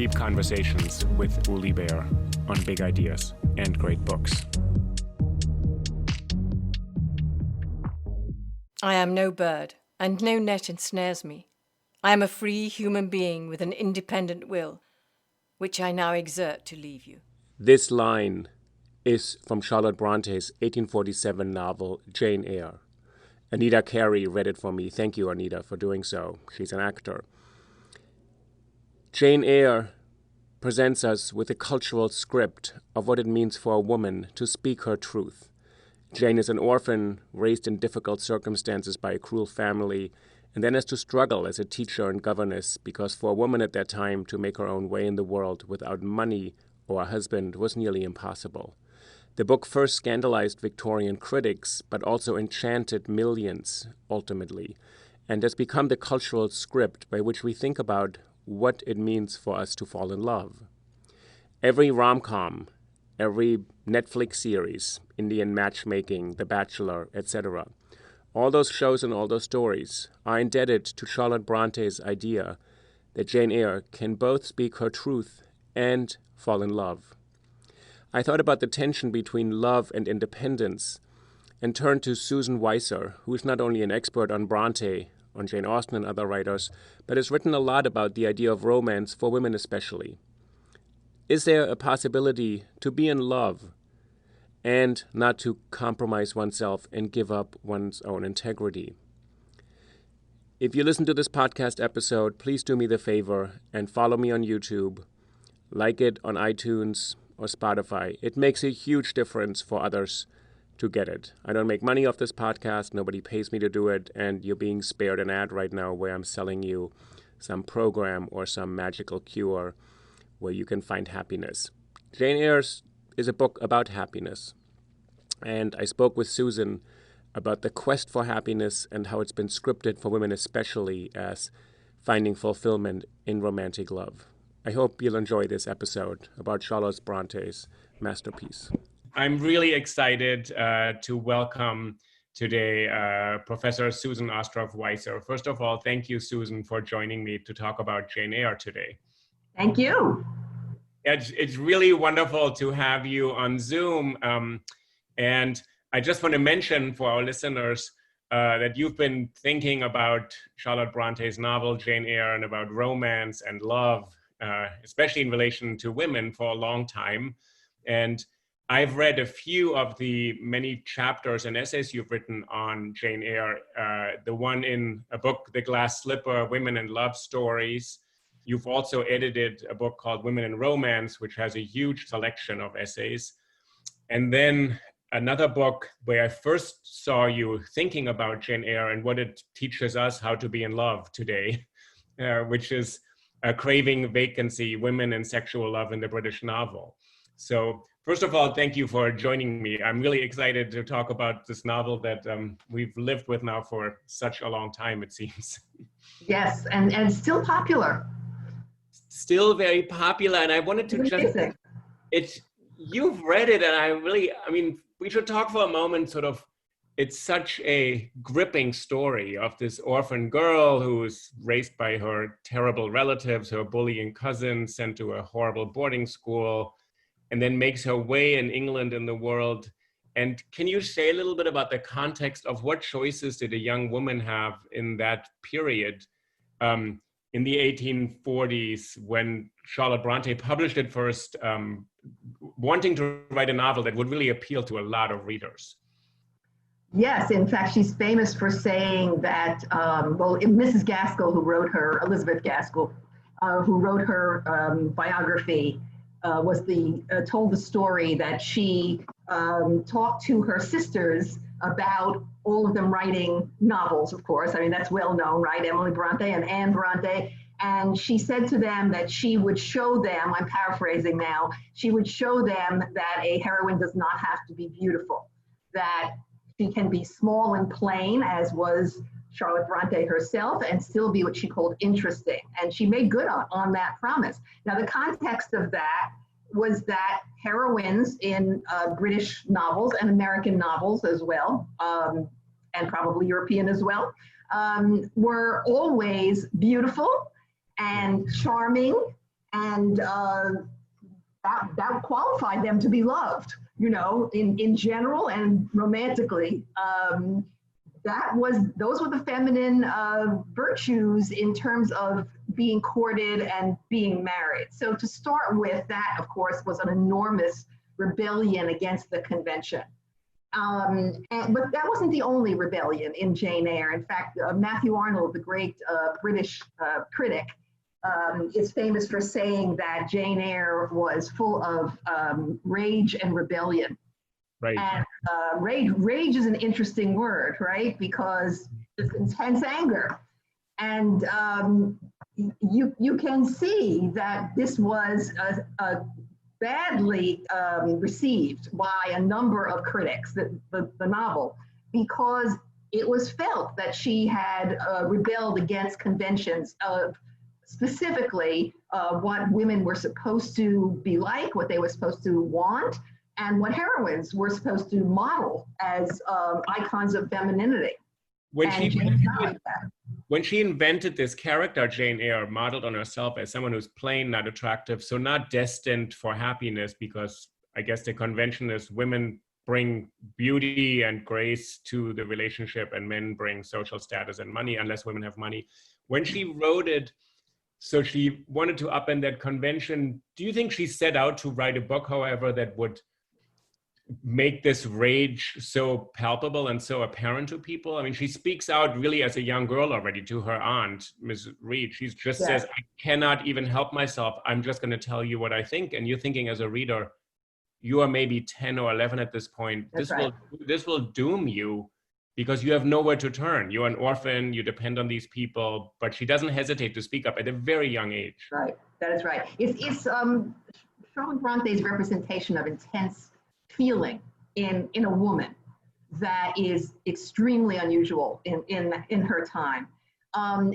deep conversations with Uli Baer on big ideas and great books. I am no bird, and no net ensnares me. I am a free human being with an independent will, which I now exert to leave you. This line is from Charlotte Bronte's 1847 novel, Jane Eyre. Anita Carey read it for me. Thank you, Anita, for doing so. She's an actor. Jane Eyre presents us with a cultural script of what it means for a woman to speak her truth. Jane is an orphan, raised in difficult circumstances by a cruel family, and then has to struggle as a teacher and governess because for a woman at that time to make her own way in the world without money or a husband was nearly impossible. The book first scandalized Victorian critics, but also enchanted millions, ultimately, and has become the cultural script by which we think about what it means for us to fall in love. Every rom-com, every Netflix series, Indian Matchmaking, The Bachelor, etc., all those shows and all those stories are indebted to Charlotte Bronte's idea that Jane Eyre can both speak her truth and fall in love. I thought about the tension between love and independence and turned to Susan Weisser, who is not only an expert on Brontë, on Jane Austen and other writers, but has written a lot about the idea of romance for women especially. Is there a possibility to be in love and not to compromise oneself and give up one's own integrity? If you listen to this podcast episode, please do me the favor and follow me on YouTube, like it on iTunes or Spotify. It makes a huge difference for others to get it. I don't make money off this podcast. Nobody pays me to do it. And you're being spared an ad right now where I'm selling you some program or some magical cure where you can find happiness. Jane Eyre is a book about happiness. And I spoke with Susan about the quest for happiness and how it's been scripted for women especially as finding fulfillment in romantic love. I hope you'll enjoy this episode about Charlotte Bronte's masterpiece. I'm really excited to welcome today Professor Susan Ostrov Weisser. First of all, thank you, Susan, for joining me to talk about Jane Eyre today. Thank you. It's really wonderful to have you on Zoom. And I just want to mention for our listeners that you've been thinking about Charlotte Bronte's novel, Jane Eyre, and about romance and love, especially in relation to women, for a long time. And I've read a few of the many chapters and essays you've written on Jane Eyre, the one in a book, The Glass Slipper, Women and Love Stories. You've also edited a book called Women in Romance, which has a huge selection of essays. And then another book where I first saw you thinking about Jane Eyre and what it teaches us how to be in love today, which is Craving Vacancy, Women and Sexual Love in the British Novel. So first of all, thank you for joining me. I'm really excited to talk about this novel that we've lived with now for such a long time, it seems. Yes, and still popular. Still very popular. And I wanted to you've read it, and we should talk for a moment, sort of, it's such a gripping story of this orphan girl who's raised by her terrible relatives, her bullying cousins, sent to a horrible boarding school, and then makes her way in England and the world. And can you say a little bit about the context of what choices did a young woman have in that period, in the 1840s, when Charlotte Brontë published it first, wanting to write a novel that would really appeal to a lot of readers? Yes, in fact, she's famous for saying that, Mrs. Gaskell, who wrote her, Elizabeth Gaskell, who wrote her biography, told the story that she talked to her sisters about all of them writing novels, of course. I mean, that's well known, right? Emily Brontë and Anne Brontë. And she said to them that she would show them, I'm paraphrasing now, she would show them that a heroine does not have to be beautiful, that she can be small and plain, as was Charlotte Brontë herself, and still be what she called interesting. And she made good on that promise. Now, the context of that was that heroines in British novels and American novels as well, and probably European as well, were always beautiful and charming And that qualified them to be loved, you know, in general and romantically. Those were the feminine virtues in terms of being courted and being married. So to start with, that of course was an enormous rebellion against the convention. But that wasn't the only rebellion in Jane Eyre. In fact, Matthew Arnold, the great British critic, is famous for saying that Jane Eyre was full of rage and rebellion. Right. And rage is an interesting word, right? Because it's intense anger. And you can see that this was badly received by a number of critics, the novel, because it was felt that she had rebelled against conventions of specifically what women were supposed to be like, what they were supposed to want, and what heroines were supposed to model as icons of femininity. When she invented this character, Jane Eyre modeled on herself as someone who's plain, not attractive, so not destined for happiness, because I guess the convention is women bring beauty and grace to the relationship and men bring social status and money, unless women have money. When she wrote it, so she wanted to upend that convention. Do you think she set out to write a book, however, that would make this rage so palpable and so apparent to people? I mean, she speaks out really as a young girl already to her aunt, Ms. Reed. She just says, I cannot even help myself. I'm just going to tell you what I think. And you're thinking as a reader, you are maybe 10 or 11 at this point. This will doom you because you have nowhere to turn. You're an orphan, you depend on these people, but she doesn't hesitate to speak up at a very young age. Right, that is right. It's Charlotte Bronte's representation of intense feeling in a woman that is extremely unusual in her time.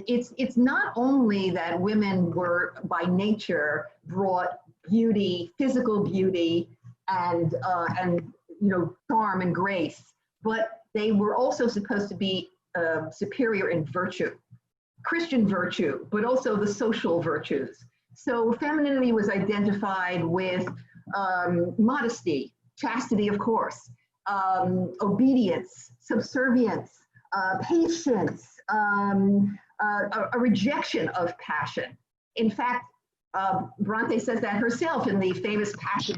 It's not only that women were by nature brought beauty, physical beauty, and you know, charm and grace, but they were also supposed to be superior in virtue, Christian virtue, but also the social virtues. So femininity was identified with modesty, chastity, of course, obedience, subservience, patience, a rejection of passion. In fact, Brontë says that herself in the famous passage,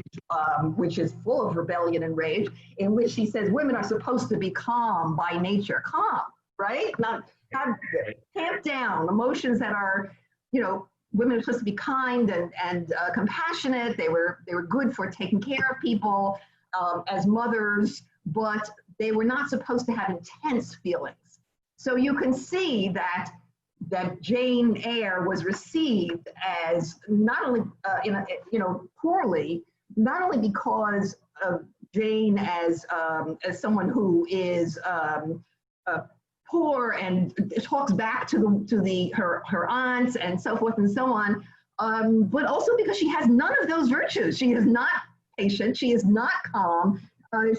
which is full of rebellion and rage, in which she says women are supposed to be calm by nature. Calm, right? Not tamp down emotions that are, you know, women are supposed to be kind and compassionate. They were good for taking care of people as mothers, but they were not supposed to have intense feelings. So you can see that Jane Eyre was received as not only poorly, not only because of Jane as someone who is poor and talks back to her aunts and so forth and so on, but also because she has none of those virtues. She is not patient. She is not calm.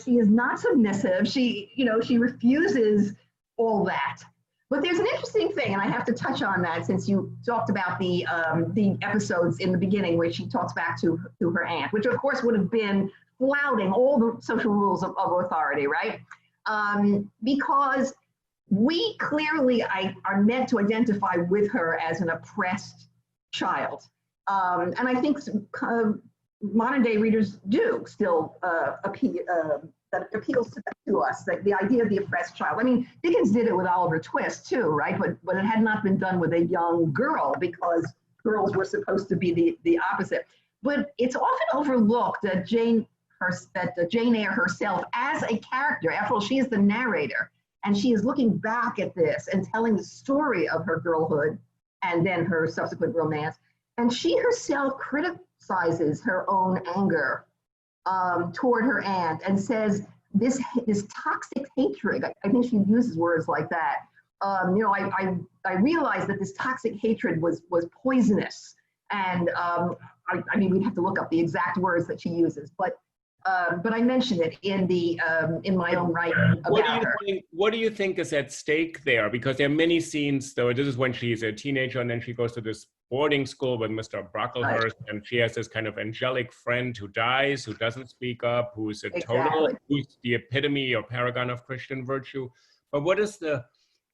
She is not submissive. She refuses all that. But there's an interesting thing, and I have to touch on that since you talked about the episodes in the beginning where she talks back to her aunt, which of course would have been flouting all the social rules of authority, right? Because we clearly are meant to identify with her as an oppressed child. And I think modern day readers do still that appeals to us, like the idea of the oppressed child. I mean, Dickens did it with Oliver Twist too, right? But it had not been done with a young girl because girls were supposed to be the opposite. But it's often overlooked that Jane Eyre herself as a character, after all, she is the narrator, and she is looking back at this and telling the story of her girlhood and then her subsequent romance. And she herself criticizes her own anger toward her aunt and says this toxic hatred, I think she uses words like that. I realized that this toxic hatred was poisonous. And I mean, we'd have to look up the exact words that she uses, but I mentioned it in my own writing about her. What do you think is at stake there? Because there are many scenes, though. This is when she's a teenager, and then she goes to this boarding school with Mr. Brocklehurst, and she has this kind of angelic friend who dies, who doesn't speak up, who's who's the epitome or paragon of Christian virtue. But what is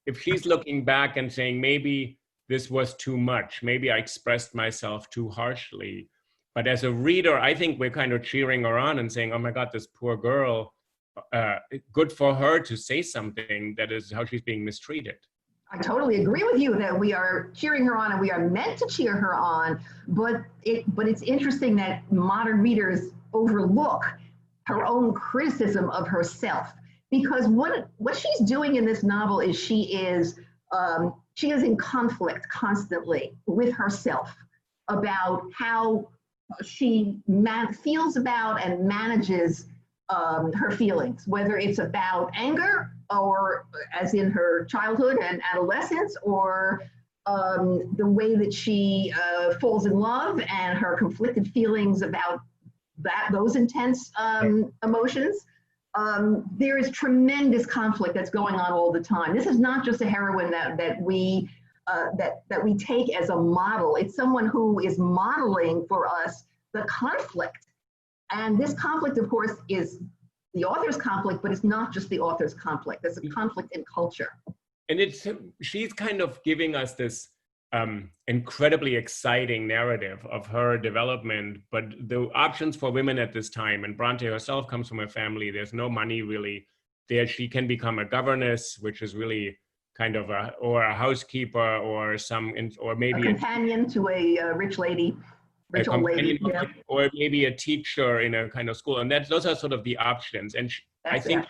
if she's looking back and saying, maybe this was too much, maybe I expressed myself too harshly. But as a reader, I think we're kind of cheering her on and saying, oh my God, this poor girl, good for her to say something that is how she's being mistreated. I totally agree with you that we are cheering her on and we are meant to cheer her on, but it's interesting that modern readers overlook her own criticism of herself, because what she's doing in this novel is she is in conflict constantly with herself about how she feels about and manages her feelings, whether it's about anger or as in her childhood and adolescence, or the way that she falls in love and her conflicted feelings about those intense emotions. There is tremendous conflict that's going on all the time. This is not just a heroine that we take as a model. It's someone who is modeling for us the conflict. And this conflict, of course, is the author's conflict, but it's not just the author's conflict. There's a conflict in culture. And she's kind of giving us this incredibly exciting narrative of her development, but the options for women at this time, and Brontë herself comes from a family, there's no money really there. She can become a governess, which is really kind of a housekeeper, or maybe a companion to a rich lady. Old lady, yeah. Or maybe a teacher in a kind of school, and those are sort of the options. And I think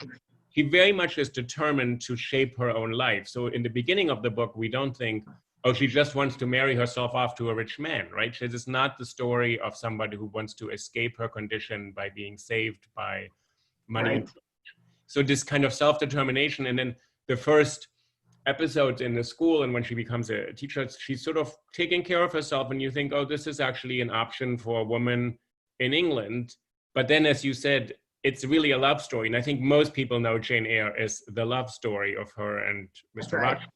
she very much is determined to shape her own life. So in the beginning of the book, we don't think, oh, she just wants to marry herself off to a rich man, right? This is not the story of somebody who wants to escape her condition by being saved by money. Right. So this kind of self-determination, and then the first episodes in the school, and when she becomes a teacher, she's sort of taking care of herself, and you think, oh, this is actually an option for a woman in England. But then, as you said, it's really a love story, and I think most people know Jane Eyre is the love story of her and Mr. Rochester.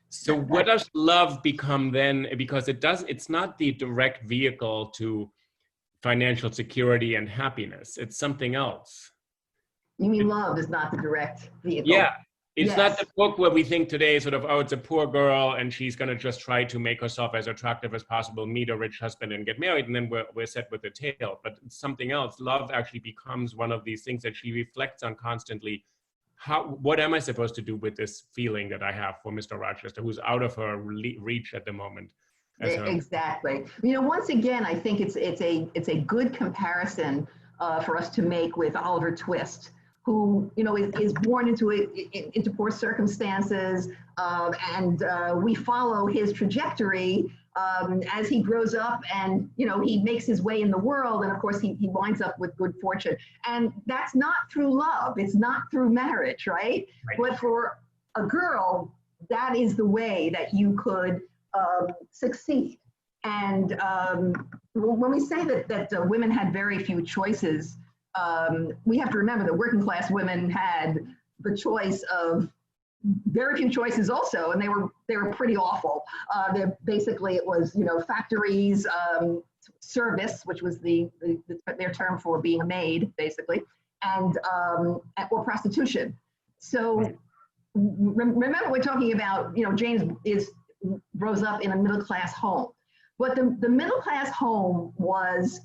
So what does love become then? Because it's not the direct vehicle to financial security and happiness. It's something else. You mean love is not the direct vehicle? Yeah. It's not the book where we think today sort of, oh, it's a poor girl and she's going to just try to make herself as attractive as possible, meet a rich husband and get married, and then we're set with the tale. But it's something else. Love actually becomes one of these things that she reflects on constantly. What am I supposed to do with this feeling that I have for Mr. Rochester, who's out of her reach at the moment? Exactly. You know, once again, I think it's a good comparison for us to make with Oliver Twist, who, you know, is born into poor circumstances, and we follow his trajectory as he grows up, and, you know, he makes his way in the world, and of course he winds up with good fortune. And that's not through love, it's not through marriage, right? But for a girl, that is the way that you could succeed. And when we say that women had very few choices, we have to remember that working class women had the choice of very few choices also, and they were pretty awful. Basically, it was, you know, factories, service, which was their term for being a maid, basically, and or prostitution. So remember, we're talking about, you know, Jane grows up in a middle class home, but the middle class home was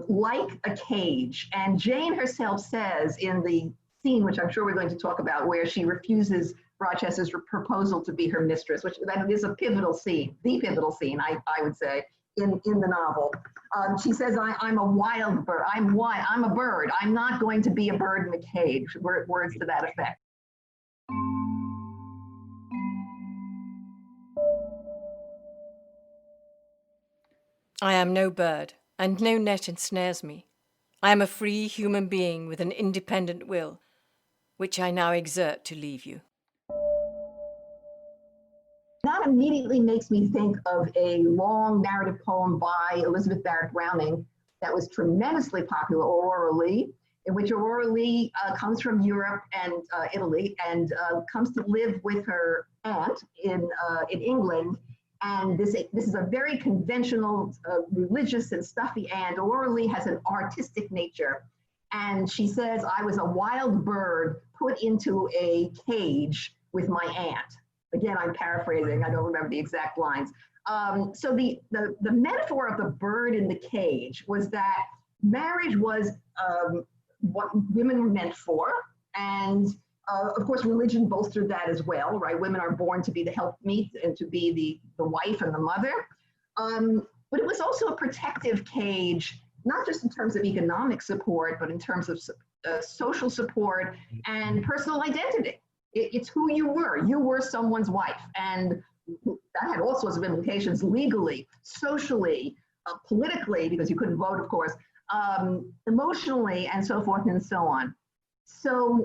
like a cage. And Jane herself says in the scene, which I'm sure we're going to talk about, where she refuses Rochester's proposal to be her mistress, which that is a pivotal scene, the pivotal scene, I would say, in the novel. She says, I'm a wild bird. I'm a bird. I'm not going to be a bird in a cage, words to that effect. I am no bird, and no net ensnares me. I am a free human being with an independent will, which I now exert to leave you. That immediately makes me think of a long narrative poem by Elizabeth Barrett Browning that was tremendously popular, Aurora Leigh, in which Aurora Leigh comes from Europe and Italy, and comes to live with her aunt in England. And this is a very conventional, religious and stuffy aunt. Aurora Leigh has an artistic nature. And she says, I was a wild bird put into a cage with my aunt. Again, I'm paraphrasing, I don't remember the exact lines. So the metaphor of the bird in the cage was that marriage was what women were meant for. And of course, religion bolstered that as well, right? Women are born to be the helpmeet and to be the wife and the mother. But it was also a protective cage, not just in terms of economic support, but in terms of social support and personal identity. It's who you were. You were someone's wife. And that had all sorts of implications legally, socially, politically, because you couldn't vote, of course, emotionally, and so forth and so on. So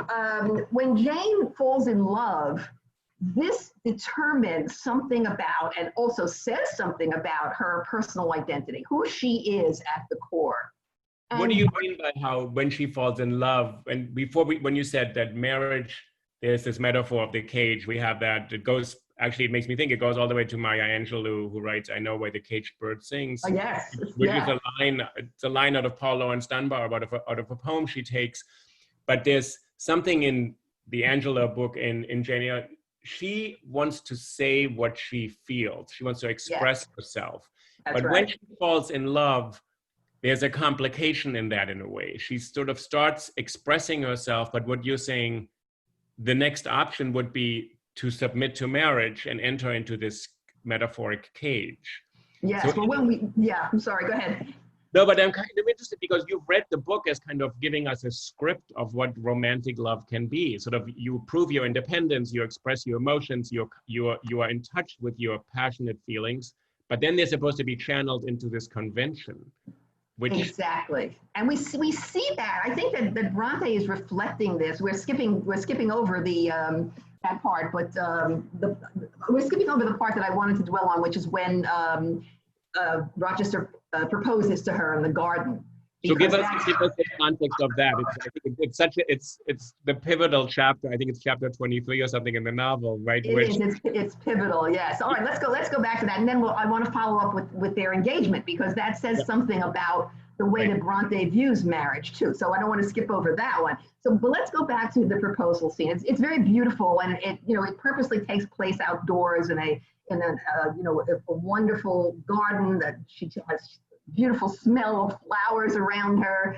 when Jane falls in love, this determines something about and also says something about her personal identity, who she is at the core. And what do you mean by how when she falls in love? And when you said that marriage, there's this metaphor of the cage, we have that, it goes, actually it makes me think it goes all the way to Maya Angelou, who writes, I know where the caged bird sings. Oh, yes. Which is a line out of Paul Laurence Dunbar, out of a poem she takes. But there's something in the Angela book in Jane Eyre. She wants to say what she feels. She wants to express herself. That's but when she falls in love, there's a complication in that in a way. She sort of starts expressing herself, but what you're saying, the next option would be to submit to marriage and enter into this metaphoric cage. Yes, So, but I'm sorry, go ahead. No, but I'm kind of interested because you've read the book as kind of giving us a script of what romantic love can be. Sort of, you prove your independence, you express your emotions, you are in touch with your passionate feelings, but then they're supposed to be channeled into this convention. Exactly, and we see that. I think that Brontë is reflecting this. We're skipping over the that part, but we're skipping over the part that I wanted to dwell on, which is when Rochester proposes to her in the garden. So give us the context of that. I think it's the pivotal chapter. I think it's chapter 23 or something in the novel, right? It's pivotal, yes. All right, let's go back to that, and then I want to follow up with their engagement, because that says something about the way that Brontë views marriage too. So I don't want to skip over that one. But let's go back to the proposal scene. It's very beautiful, and it purposely takes place outdoors in a wonderful garden that she has beautiful smell of flowers around her,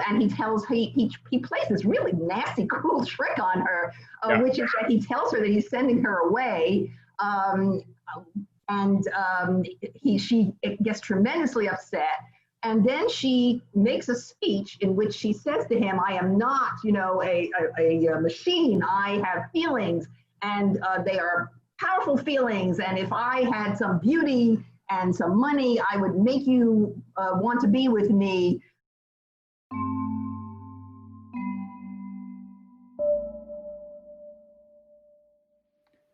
and he plays this really nasty, cruel trick on her, which is that he tells her that he's sending her away, she gets tremendously upset, and then she makes a speech in which she says to him, "I am not, a machine. I have feelings, and they are powerful feelings, and if I had some beauty and some money, I would make you want to be with me."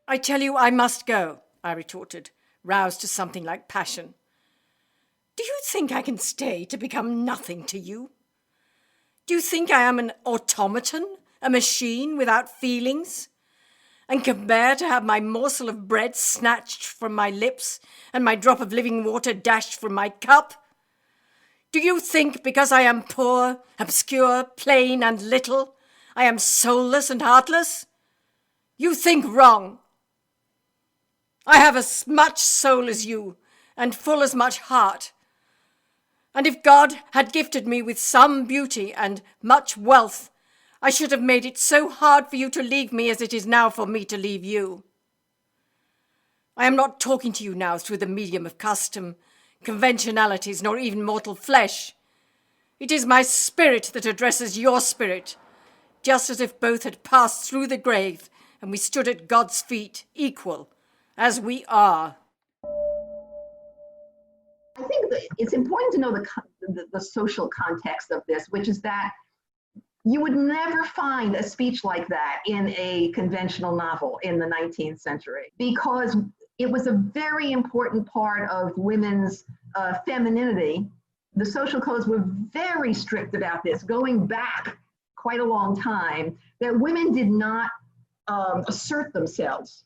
I tell you I must go, I retorted, roused to something like passion. Do you think I can stay to become nothing to you? Do you think I am an automaton, a machine without feelings? And can bear to have my morsel of bread snatched from my lips and my drop of living water dashed from my cup? Do you think because I am poor, obscure, plain and little, I am soulless and heartless? You think wrong. I have as much soul as you, and full as much heart. And if God had gifted me with some beauty and much wealth, I should have made it so hard for you to leave me as it is now for me to leave you. I am not talking to you now through the medium of custom, conventionalities, nor even mortal flesh. It is my spirit that addresses your spirit, just as if both had passed through the grave and we stood at God's feet, equal, as we are. I think that it's important to know the social context of this, which is that you would never find a speech like that in a conventional novel in the 19th century, because it was a very important part of women's femininity. The social codes were very strict about this, going back quite a long time, that women did not assert themselves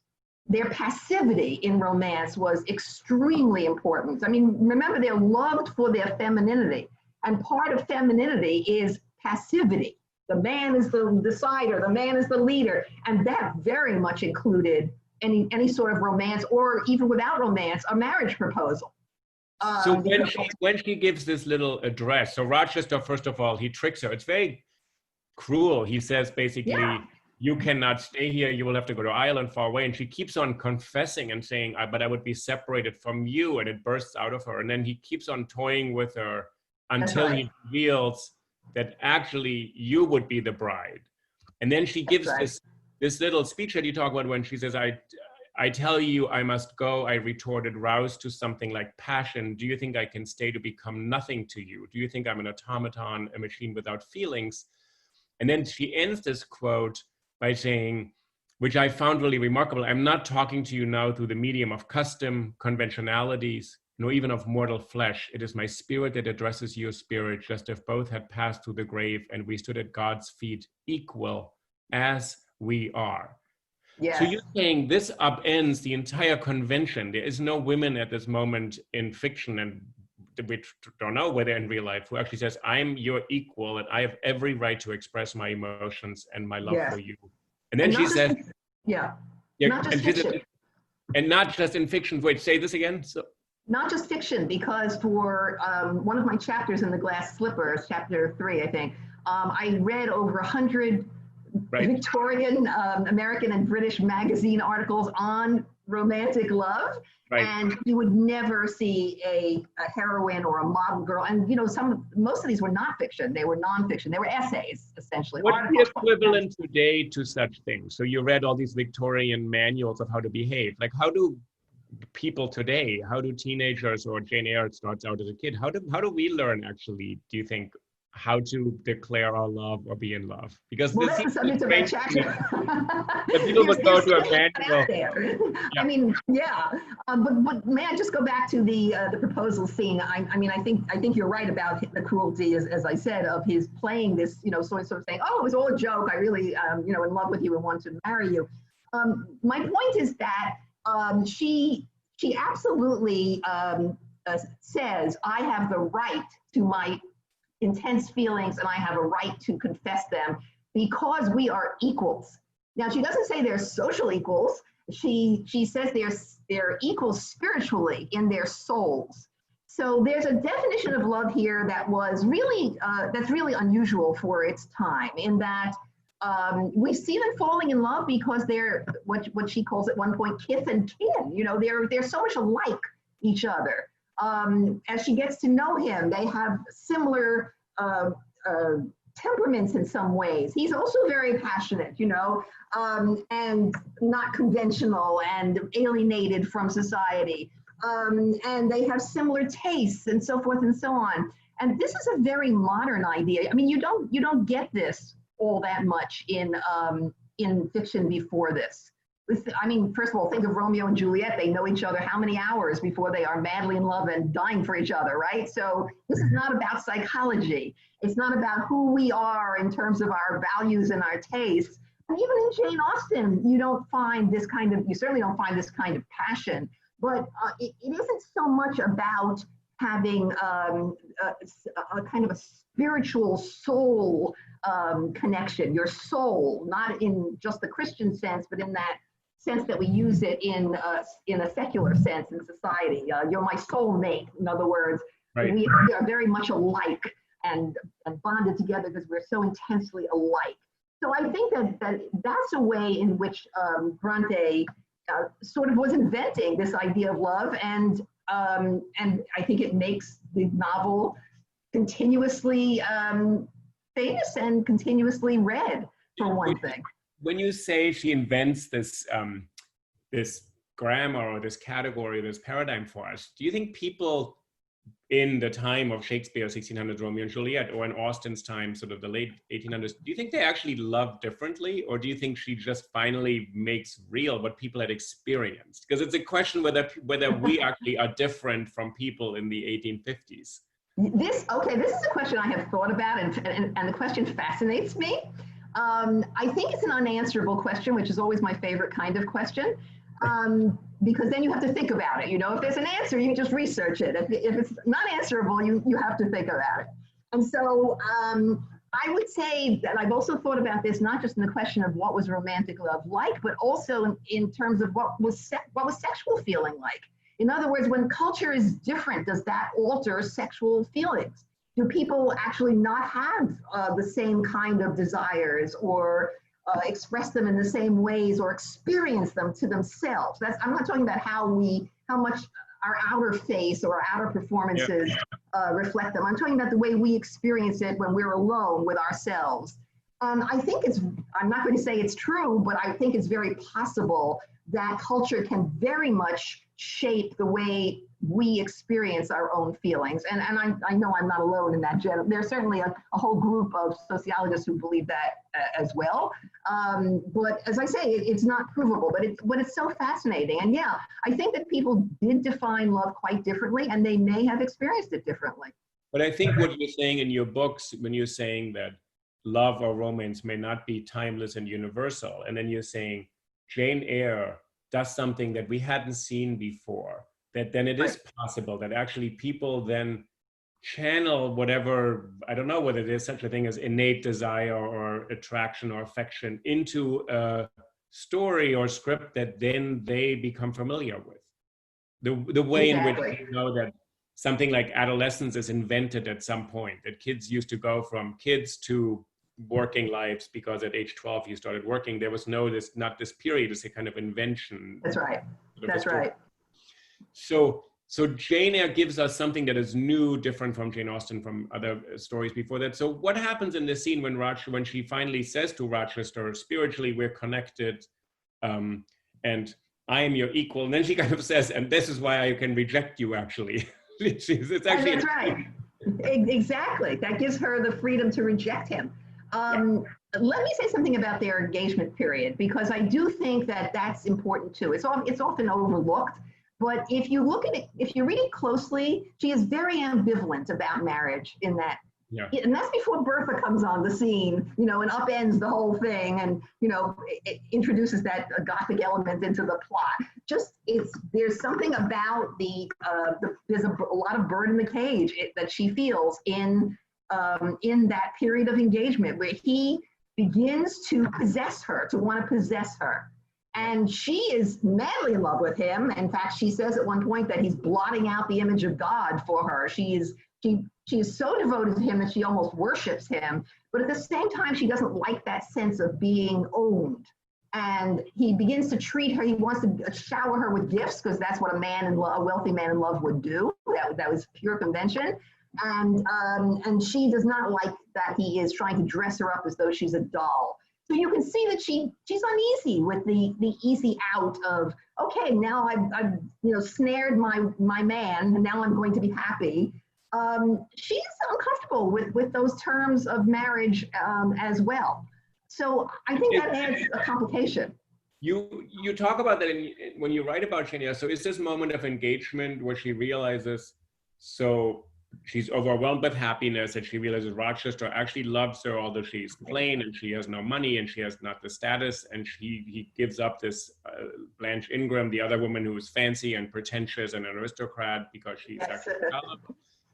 their passivity in romance was extremely important. I mean, remember, they're loved for their femininity, and part of femininity is passivity. The man is the decider, the man is the leader, and that very much included any sort of romance, or even without romance, a marriage proposal. So when she gives this little address, so Rochester, first of all, he tricks her. It's very cruel. He says basically, you cannot stay here. You will have to go to Ireland far away. And she keeps on confessing and saying, but I would be separated from you. And it bursts out of her. And then he keeps on toying with her until he reveals that actually you would be the bride. And then she gives this little speech that you talk about when she says, I tell you I must go, I retorted, roused to something like passion. Do you think I can stay to become nothing to you? Do you think I'm an automaton, a machine without feelings? And then she ends this quote by saying, which I found really remarkable, I'm not talking to you now through the medium of custom, conventionalities, nor even of mortal flesh. It is my spirit that addresses your spirit, just if both had passed through the grave and we stood at God's feet equal as we are. Yes. So you're saying this upends the entire convention. There is no women at this moment in fiction, and we don't know whether in real life, who actually says, I'm your equal and I have every right to express my emotions and my love for you. And then she says, not just fiction. And not just in fiction. Wait, say this again. So, not just fiction, because for one of my chapters in The Glass Slipper, chapter 3, I think, I read over 100 Victorian, American and British magazine articles on romantic love, and you would never see a heroine or a model girl. And you know, most of these were not fiction; they were nonfiction. They were essays, essentially. What's the equivalent today to such things? So you read all these Victorian manuals of how to behave. Like, how do people today? How do teenagers, or Jane Eyre starts out as a kid? How do we learn, actually? Do you think, how to declare our love or be in love? Because that's the subject of that chapter. People would go to a manual. I mean, but may I just go back to the proposal scene? I mean, I think you're right about the cruelty, as I said, of his playing this, you know, sort of saying, oh, it was all a joke. I really, you know, in love with you and want to marry you. My point is that she absolutely says, I have the right to my intense feelings and I have a right to confess them because we are equals. Now, she doesn't say they're social equals. She says they're equals spiritually in their souls. So there's a definition of love here that was really, that's really unusual for its time, in that we see them falling in love because they're what she calls at one point kith and kin. You know, they're so much alike each other. As she gets to know him, they have similar temperaments in some ways. He's also very passionate, you know, and not conventional and alienated from society. And they have similar tastes and so forth and so on. And this is a very modern idea. I mean, you don't get this all that much in fiction before this. I mean, first of all, think of Romeo and Juliet. They know each other how many hours before they are madly in love and dying for each other, right? So this is not about psychology. It's not about who we are in terms of our values and our tastes. And even in Jane Austen, you certainly don't find this kind of passion, but it isn't so much about having a kind of a spiritual soul connection, your soul, not in just the Christian sense, but in that sense that we use it in a secular sense in society. You're my soulmate. In other words, we are very much alike and bonded together because we're so intensely alike. So I think that's a way in which Brontë sort of was inventing this idea of love, and I think it makes the novel continuously famous and continuously read, for one thing. When you say she invents this this grammar or this category, this paradigm for us, do you think people in the time of Shakespeare, 1600s Romeo and Juliet, or in Austen's time, sort of the late 1800s, do you think they actually love differently? Or do you think she just finally makes real what people had experienced? Because it's a question whether we actually are different from people in the 1850s. This is a question I have thought about, and the question fascinates me. I think it's an unanswerable question, which is always my favorite kind of question. Because then you have to think about it. You know, if there's an answer, you can just research it. If it's not answerable, you have to think about it. And so I would say that I've also thought about this, not just in the question of what was romantic love like, but also in terms of what was sexual feeling like. In other words, when culture is different, does that alter sexual feelings? Do people actually not have the same kind of desires or express them in the same ways or experience them to themselves? I'm not talking about how much our outer face or our outer performances reflect them. I'm talking about the way we experience it when we're alone with ourselves. I think I'm not going to say it's true, but I think it's very possible that culture can very much shape the way we experience our own feelings. And I know I'm not alone in that. There's certainly a whole group of sociologists who believe that as well. But as I say, it's not provable, but it's so fascinating. And yeah, I think that people did define love quite differently, and they may have experienced it differently. But I think what you're saying in your books, when you're saying that love or romance may not be timeless and universal, and then you're saying Jane Eyre does something that we hadn't seen before, that then it is possible that actually people then channel whatever, I don't know whether there's such a thing as innate desire or attraction or affection into a story or script that then they become familiar with. The way in which you know that something like adolescence is invented at some point, that kids used to go from kids to working lives because at age 12 you started working. There was not this period, it's a kind of invention. That's right. That's right. So Jane Eyre gives us something that is new, different from Jane Austen, from other stories before that. So what happens in the scene when she finally says to Rochester, spiritually we're connected, and I am your equal, and then she kind of says, and this is why I can reject you, actually. It's actually that's right. Exactly. That gives her the freedom to reject him. Let me say something about their engagement period, because I do think that that's important too. It's often overlooked, but if you look at it, if you read it closely, she is very ambivalent about marriage in that. Yeah. And that's before Bertha comes on the scene, and upends the whole thing, and it introduces that Gothic element into the plot. There's something about there's a lot of bird in the cage that she feels in that period of engagement where he begins to possess her, to want to possess her. And she is madly in love with him. In fact, she says at one point that he's blotting out the image of God for her. She is so devoted to him that she almost worships him. But at the same time, she doesn't like that sense of being owned. And he begins to treat her, he wants to shower her with gifts, because that's what a wealthy man in love would do. That was pure convention. And she does not like that he is trying to dress her up as though she's a doll. So you can see that she's uneasy with the easy out of, okay, now I've snared my man, and now I'm going to be happy. She's uncomfortable with those terms of marriage as well. So I think that adds a complication. You talk about that when you write about Jane Eyre. So is this moment of engagement where she realizes, so she's overwhelmed with happiness, that she realizes Rochester actually loves her, although she's plain and she has no money and she has not the status, and he gives up this Blanche Ingram, the other woman who is fancy and pretentious and an aristocrat, because she's actually shallow.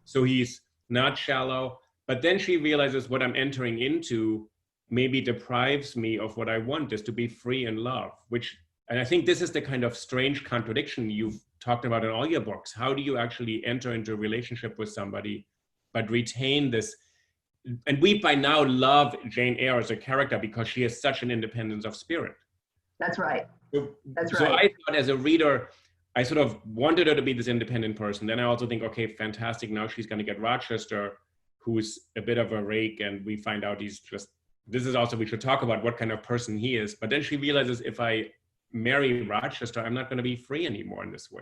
So he's not shallow, but then she realizes what I'm entering into maybe deprives me of what I want, is to be free in love, and I think this is the kind of strange contradiction you've talked about in all your books. How do you actually enter into a relationship with somebody, but retain this? And we by now love Jane Eyre as a character because she has such an independence of spirit. That's right. That's right. So I thought as a reader, I sort of wanted her to be this independent person. Then I also think, okay, fantastic. Now she's going to get Rochester, who's a bit of a rake, and we find out he's just, this is also, we should talk about what kind of person he is. But then she realizes, if I marry Rochester, I'm not going to be free anymore in this way.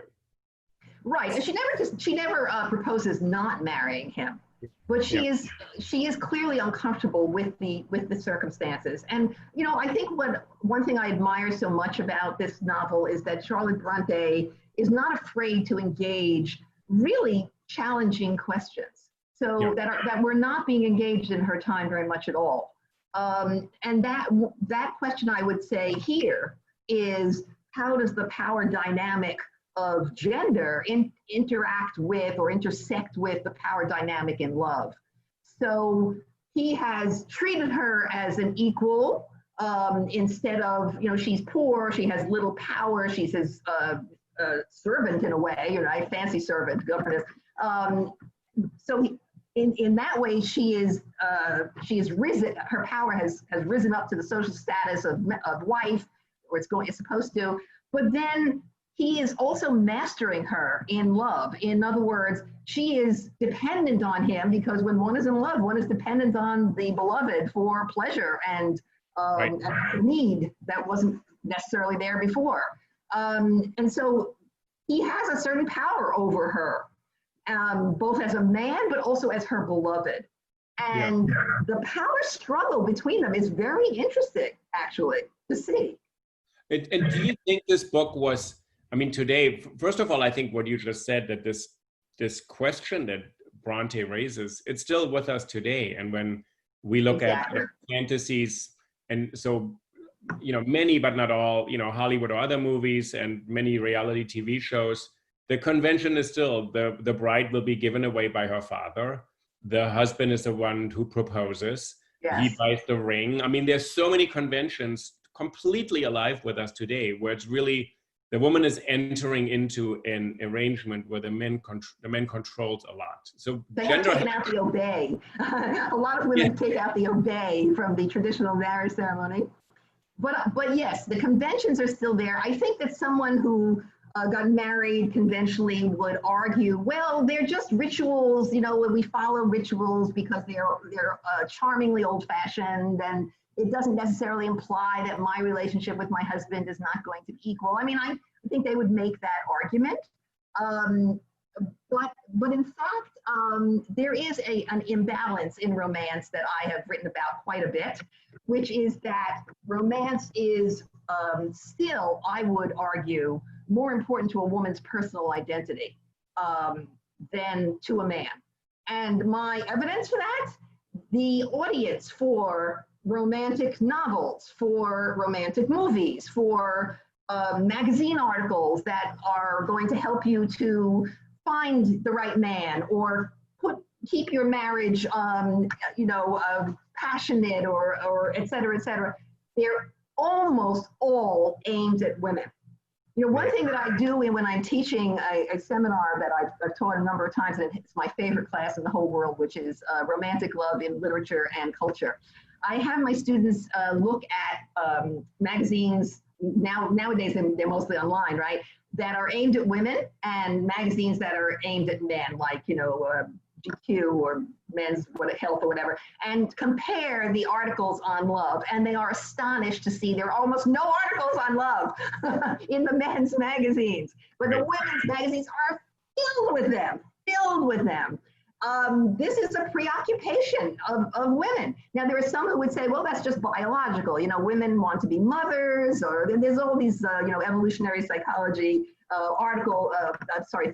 Right, and she never proposes not marrying him, but she is clearly uncomfortable with the circumstances. And I think one thing I admire so much about this novel is that Charlotte Brontë is not afraid to engage really challenging questions, so that were not being engaged in her time very much at all. And that question, I would say here, is how does the power dynamic of gender interact with or intersect with the power dynamic in love. So he has treated her as an equal, instead of, she's poor, she has little power, she's his servant in a way, a fancy servant, governess. So in that way, she is risen. Her power has risen up to the social status of wife, or it's supposed to. But then he is also mastering her in love. In other words, she is dependent on him, because when one is in love, one is dependent on the beloved for pleasure and a need that wasn't necessarily there before. And so he has a certain power over her, both as a man, but also as her beloved. And the power struggle between them is very interesting, actually, to see. And do you think this book was, today, first of all, I think what you just said, that this question that Brontë raises, it's still with us today. And when we look at fantasies, and so, many, but not all, Hollywood or other movies and many reality TV shows, the convention is still the bride will be given away by her father. The husband is the one who proposes. Yes. He buys the ring. There's so many conventions completely alive with us today, where it's really, the woman is entering into an arrangement where the man controls a lot. So they have taken out the obey. A lot of women take out the obey from the traditional marriage ceremony. But yes, the conventions are still there. I think that someone who got married conventionally would argue, well, they're just rituals, we follow rituals because they're charmingly old-fashioned, and it doesn't necessarily imply that my relationship with my husband is not going to be equal. I think they would make that argument. But in fact, there is an imbalance in romance that I have written about quite a bit, which is that romance is still, I would argue, more important to a woman's personal identity than to a man. And my evidence for that, the audience for romantic novels, for romantic movies, for magazine articles that are going to help you to find the right man, or keep your marriage, passionate, or et cetera, et cetera. They're almost all aimed at women. One thing that I do when I'm teaching a seminar that I've taught a number of times, and it's my favorite class in the whole world, which is romantic love in literature and culture. I have my students look at magazines, nowadays they're mostly online, right, that are aimed at women, and magazines that are aimed at men, like, GQ or Men's Health or whatever, and compare the articles on love. And they are astonished to see there are almost no articles on love in the men's magazines, but the women's magazines are filled with them. This is a preoccupation of women. Now, there are some who would say, well, that's just biological. Women want to be mothers, or there's all these, evolutionary psychology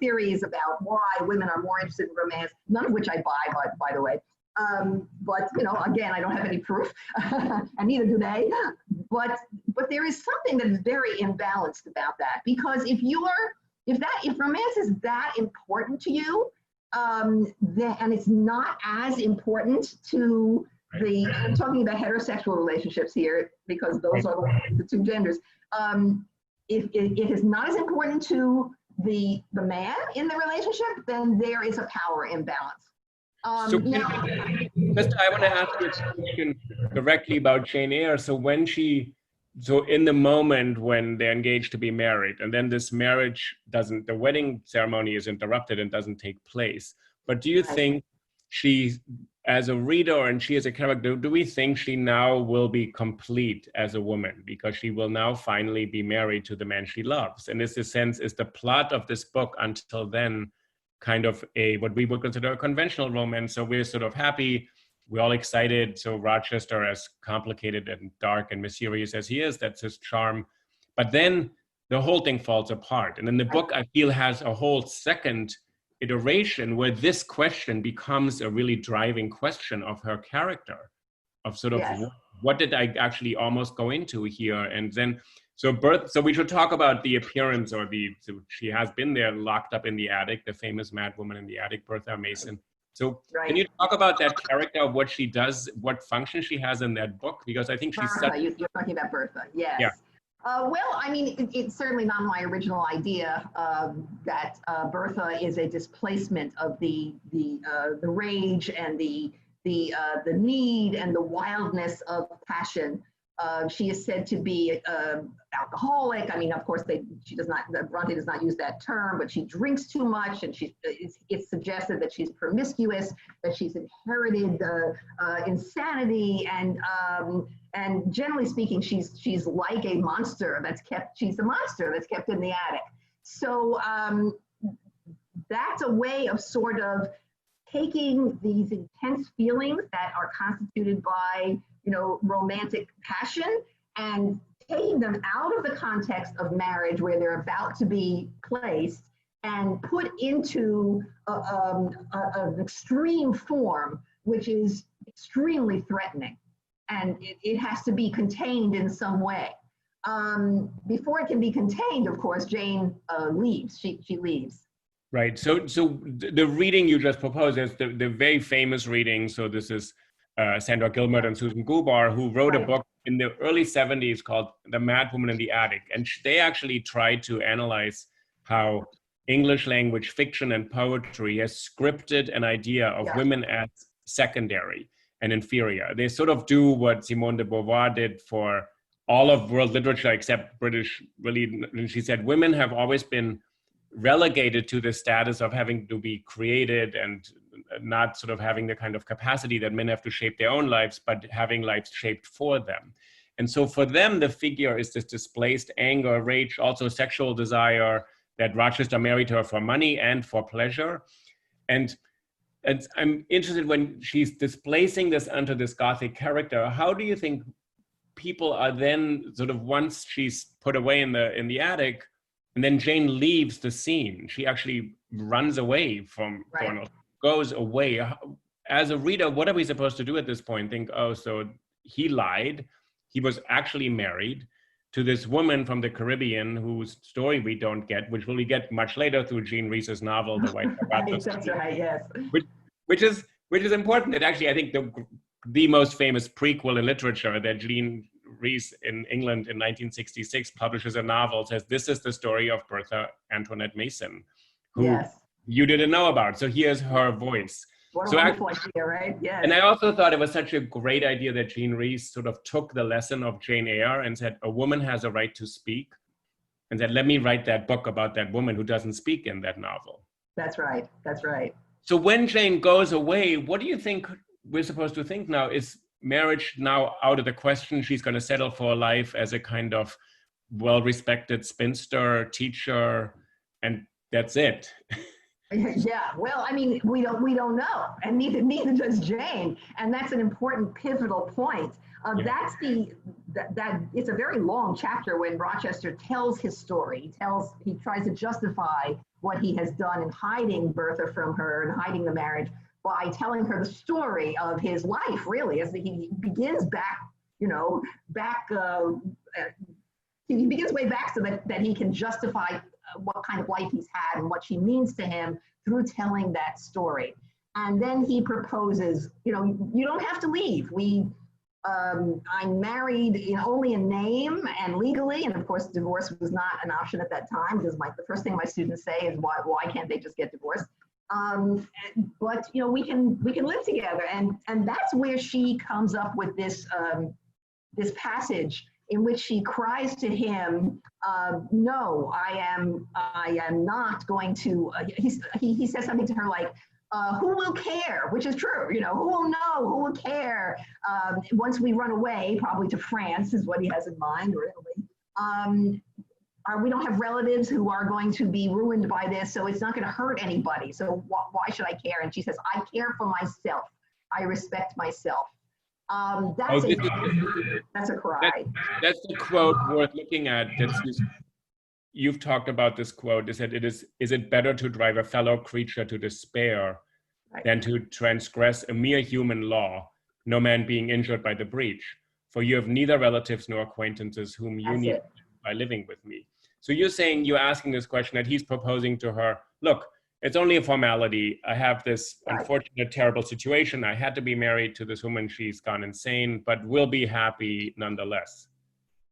theories about why women are more interested in romance, none of which I buy, by the way. But, again, I don't have any proof, and neither do they. But there is something that is very imbalanced about that, because if romance is that important to you, and it's not as important to I'm talking about heterosexual relationships here, because those are the two genders. If it is not as important to the man in the relationship, then there is a power imbalance. I want to ask you a question directly about Jane Eyre. So in the moment when they're engaged to be married, and then this marriage the wedding ceremony is interrupted and doesn't take place. But do you think she, as a reader and she as a character, do we think she now will be complete as a woman, because she will now finally be married to the man she loves? And is the plot of this book until then kind of what we would consider a conventional romance? So we're sort of happy, we're all excited. So Rochester, as complicated and dark and mysterious as he is, that's his charm. But then the whole thing falls apart. And then the book, I feel, has a whole second iteration where this question becomes a really driving question of her character. sort of Yes. what did I actually almost go into here? And then, so we should talk about the appearance, or so she has been there locked up in the attic, the famous madwoman in the attic, Bertha Mason. So can you talk about that character, what she does, what function she has in that book? Because I think she's Bertha, you're talking about Bertha, yes. Yeah. Well, I mean, it's certainly not my original idea that Bertha is a displacement of the rage and the need and the wildness of passion. She is said to be alcoholic. I mean, of course, Brontë does not use that term, but she drinks too much, and it's suggested that she's promiscuous, that she's inherited insanity, and generally speaking, she's like a monster she's a monster that's kept in the attic. So that's a way of sort of taking these intense feelings that are constituted by, romantic passion, and taking them out of the context of marriage where they're about to be placed and put into an extreme form, which is extremely threatening. And it has to be contained in some way. Before it can be contained, of course, Jane leaves. She leaves. Right. So the reading you just proposed is the very famous reading. So this is Sandra Gilbert and Susan Gubar, who wrote a book in the early 70s called The Madwoman in the Attic. And they actually tried to analyze how English language fiction and poetry has scripted an idea of women as secondary and inferior. They sort of do what Simone de Beauvoir did for all of world literature except British, really. And she said, women have always been relegated to the status of having to be created and not sort of having the kind of capacity that men have to shape their own lives, but having lives shaped for them. And so for them, the figure is this displaced anger, rage, also sexual desire, that Rochester married her for money and for pleasure. And I'm interested, when she's displacing this onto this Gothic character, how do you think people are then sort of, once she's put away in the attic, and then Jane leaves the scene, she actually runs away from Thornhill, goes away. As a reader, what are we supposed to do at this point? Think, oh, so he lied. He was actually married to this woman from the Caribbean whose story we don't get, which we get much later through Jean Rhys's novel, The White Sargasso Sea. That's right, yes. Which is important. That actually, I think the most famous prequel in literature, that Jean Rhys in England in 1966 publishes a novel, says this is the story of Bertha Antoinette Mason, who you didn't know about. So here's her voice. What a wonderful idea, right? Yes. And I also thought it was such a great idea that Jean Rhys sort of took the lesson of Jane Eyre and said, a woman has a right to speak, and said, let me write that book about that woman who doesn't speak in that novel. That's right. That's right. So when Jane goes away, what do you think we're supposed to think now? Is marriage now out of the question? She's going to settle for a life as a kind of well-respected spinster, teacher, and that's it. Yeah, well, I mean, we don't know, and neither does Jane, and that's an important pivotal point. That's that it's a very long chapter when Rochester tells his story. He tries to justify what he has done in hiding Bertha from her and hiding the marriage by telling her the story of his life, really, as he begins he begins way back so that he can justify what kind of life he's had and what she means to him through telling that story. And then he proposes, you don't have to leave. I'm married only in name and legally, and of course divorce was not an option at that time, because the first thing my students say is, why can't they just get divorced? But we can live together, and that's where she comes up with this passage in which she cries to him, no, I am not going to, he says something to her like, who will care? Which is true, who will know, who will care? Once we run away, probably to France is what he has in mind, or Italy. We don't have relatives who are going to be ruined by this, so it's not going to hurt anybody. So why should I care? And she says, I care for myself. I respect myself. That's a cry. That's the quote worth looking at. You've talked about this quote. Is it better to drive a fellow creature to despair than to transgress a mere human law no man being injured by the breach. For you have neither relatives nor acquaintances whom you need by living with me. So you're saying, you're asking this question that he's proposing to her, look, it's only a formality. I have this unfortunate, terrible situation. I had to be married to this woman. She's gone insane, but we'll be happy nonetheless.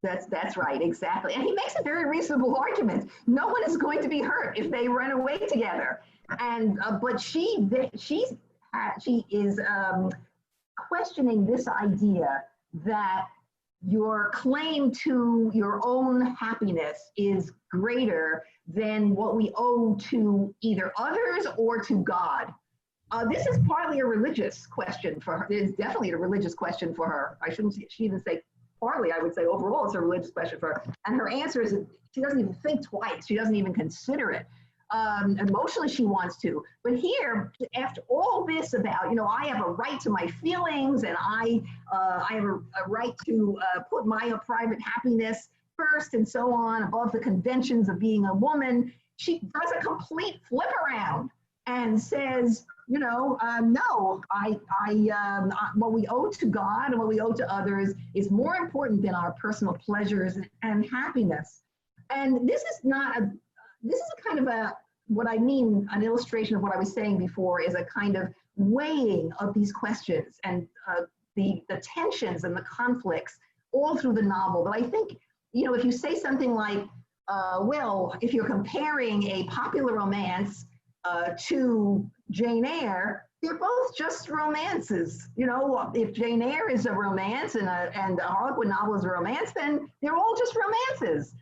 That's right, exactly. And he makes a very reasonable argument. No one is going to be hurt if they run away together. And but she is questioning this idea that your claim to your own happiness is greater than what we owe to either others or to God. This is partly a religious question for her. It's definitely a religious question for her. I shouldn't even say partly, I would say overall it's a religious question for her. And her answer is she doesn't even think twice. She doesn't even consider it. Emotionally she wants to, but here, after all this about, I have a right to my feelings, and I have a right to put my private happiness first and so on, above the conventions of being a woman, she does a complete flip around and says, no, what we owe to God and what we owe to others is more important than our personal pleasures and happiness. And this is a kind of what I mean, an illustration of what I was saying before, is a kind of weighing of these questions and the tensions and the conflicts all through the novel. But I think, if you say something like, well, if you're comparing a popular romance to Jane Eyre, they're both just romances. If Jane Eyre is a romance and a Harlequin novel is a romance, then they're all just romances.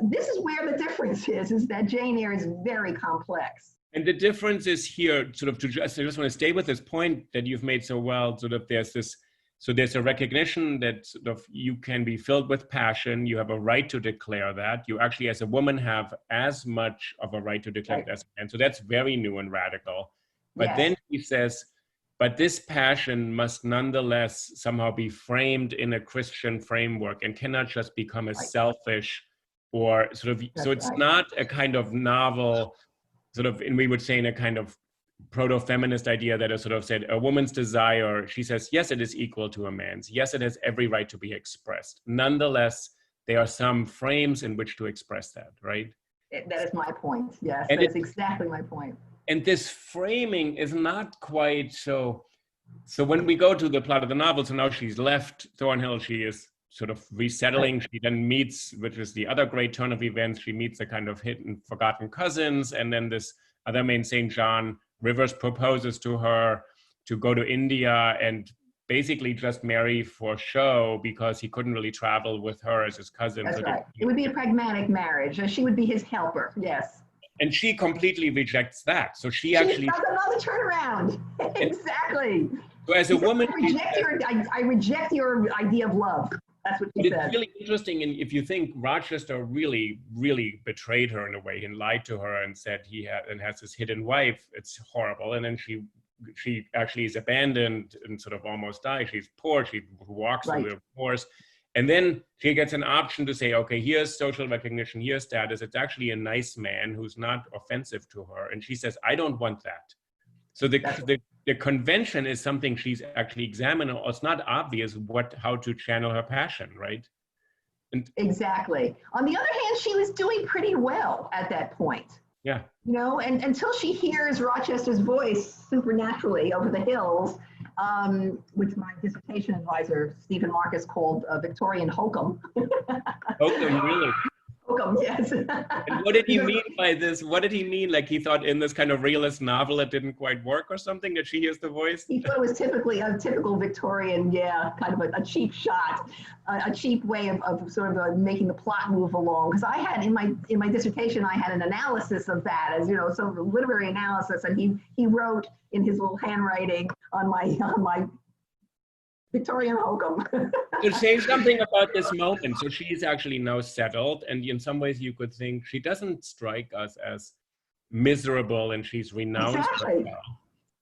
This is where the difference is that Jane Eyre is very complex. And the difference is here, I just want to stay with this point that you've made so well, there's a recognition that you can be filled with passion, you have a right to declare that, you actually as a woman have as much of a right to declare it as a man, so that's very new and radical. But then he says, but this passion must nonetheless somehow be framed in a Christian framework and cannot just become a selfish or it's not a kind of novel, and we would say in a kind of proto-feminist idea that is said, a woman's desire, she says, yes, it is equal to a man's. Yes, it has every right to be expressed. Nonetheless, there are some frames in which to express that, right? That is my point, yes. And that's exactly my point. And this framing is not quite so when we go to the plot of the novel, so now she's left Thornhill, she is resettling. She then meets, which is the other great turn of events, she meets a kind of hidden, forgotten cousins, and then this other man, St. John Rivers, proposes to her to go to India and basically just marry for show because he couldn't really travel with her as his cousin. That's right. It would be a pragmatic marriage. She would be his helper, yes. And she completely rejects that. So she actually does another turnaround. Exactly. So as a woman, I reject your idea of love. That's what she said. It's really interesting, and if you think Rochester really, really betrayed her in a way and lied to her and said he has this hidden wife, it's horrible. And then she actually is abandoned and almost dies. She's poor. She walks through the forest. And then she gets an option to say, okay, here's social recognition, here's status. It's actually a nice man who's not offensive to her. And she says, I don't want that. So the convention is something she's actually examining. It's not obvious how to channel her passion, right? Exactly. On the other hand, she was doing pretty well at that point. Yeah. And until she hears Rochester's voice supernaturally over the hills, which my dissertation advisor, Stephen Marcus, called Victorian hokum. Hokum, really? Hokum, yes. And what did he mean by this? What did he mean? Like he thought in this kind of realist novel it didn't quite work or something, that she hears the voice? He thought it was a typical Victorian, kind of a cheap shot, a cheap way of making the plot move along. Because I had in my dissertation, I had an analysis of that as some literary analysis, and he wrote in his little handwriting on my Victorian hokum. To say something about this moment. So she's actually now settled, and in some ways you could think she doesn't strike us as miserable and she's renounced. Exactly.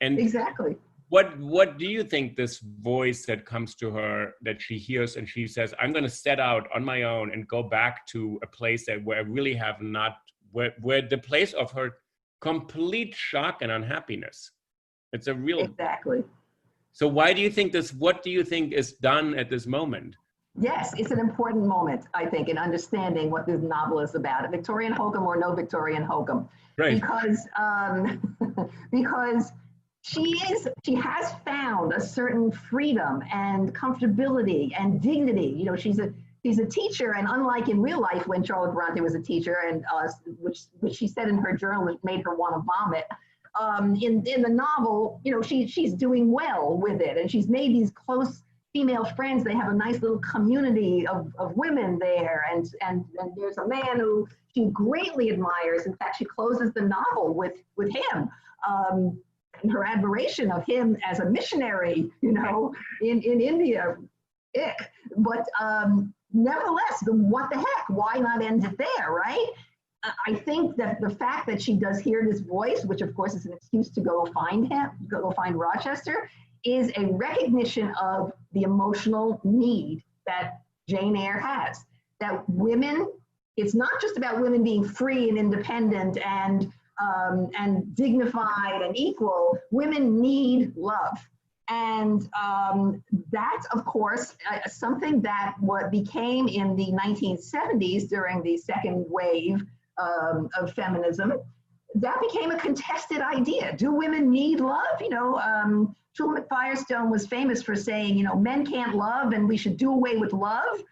And exactly. What do you think this voice that comes to her, that she hears and she says, I'm going to set out on my own and go back to a place where I really have not, where the place of her complete shock and unhappiness. It's a real... Exactly. So why do you think this, what do you think is done at this moment? Yes, it's an important moment, I think, in understanding what this novel is about, Victorian hokum or no Victorian hokum. Right. Because, because she has found a certain freedom and comfortability and dignity. You know, she's a teacher, and unlike in real life when Charlotte Brontë was a teacher, and which she said in her journal made her want to vomit, in the novel, you know, she's doing well with it, and she's made these close female friends. They have a nice little community of women there, and there's a man who she greatly admires. In fact, she closes the novel with him. And her admiration of him as a missionary, you know, in India, ick. But nevertheless, what the heck? Why not end it there, right? I think that the fact that she does hear this voice, which of course is an excuse to go find him, go find Rochester, is a recognition of the emotional need that Jane Eyre has. That women, it's not just about women being free and independent and dignified and equal. Women need love. And that's, of course, something that what became in the 1970s during the second wave of feminism, that became a contested idea. Do women need love? You know, Schulman Firestone was famous for saying, you know, men can't love and we should do away with love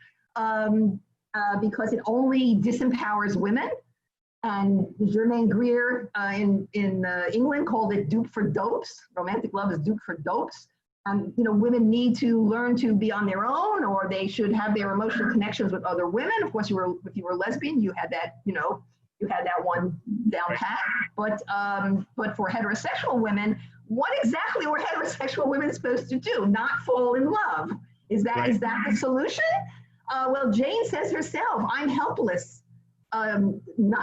because it only disempowers women. And Germaine Greer in England called it dupe for dopes. Romantic love is dupe for dopes. And, you know, women need to learn to be on their own, or they should have their emotional connections with other women. Of course, if you were lesbian, you had that, you know, you had that one down pat. But for heterosexual women, what exactly were heterosexual women supposed to do? Not fall in love? Is that the solution? Well, Jane says herself, I'm helpless.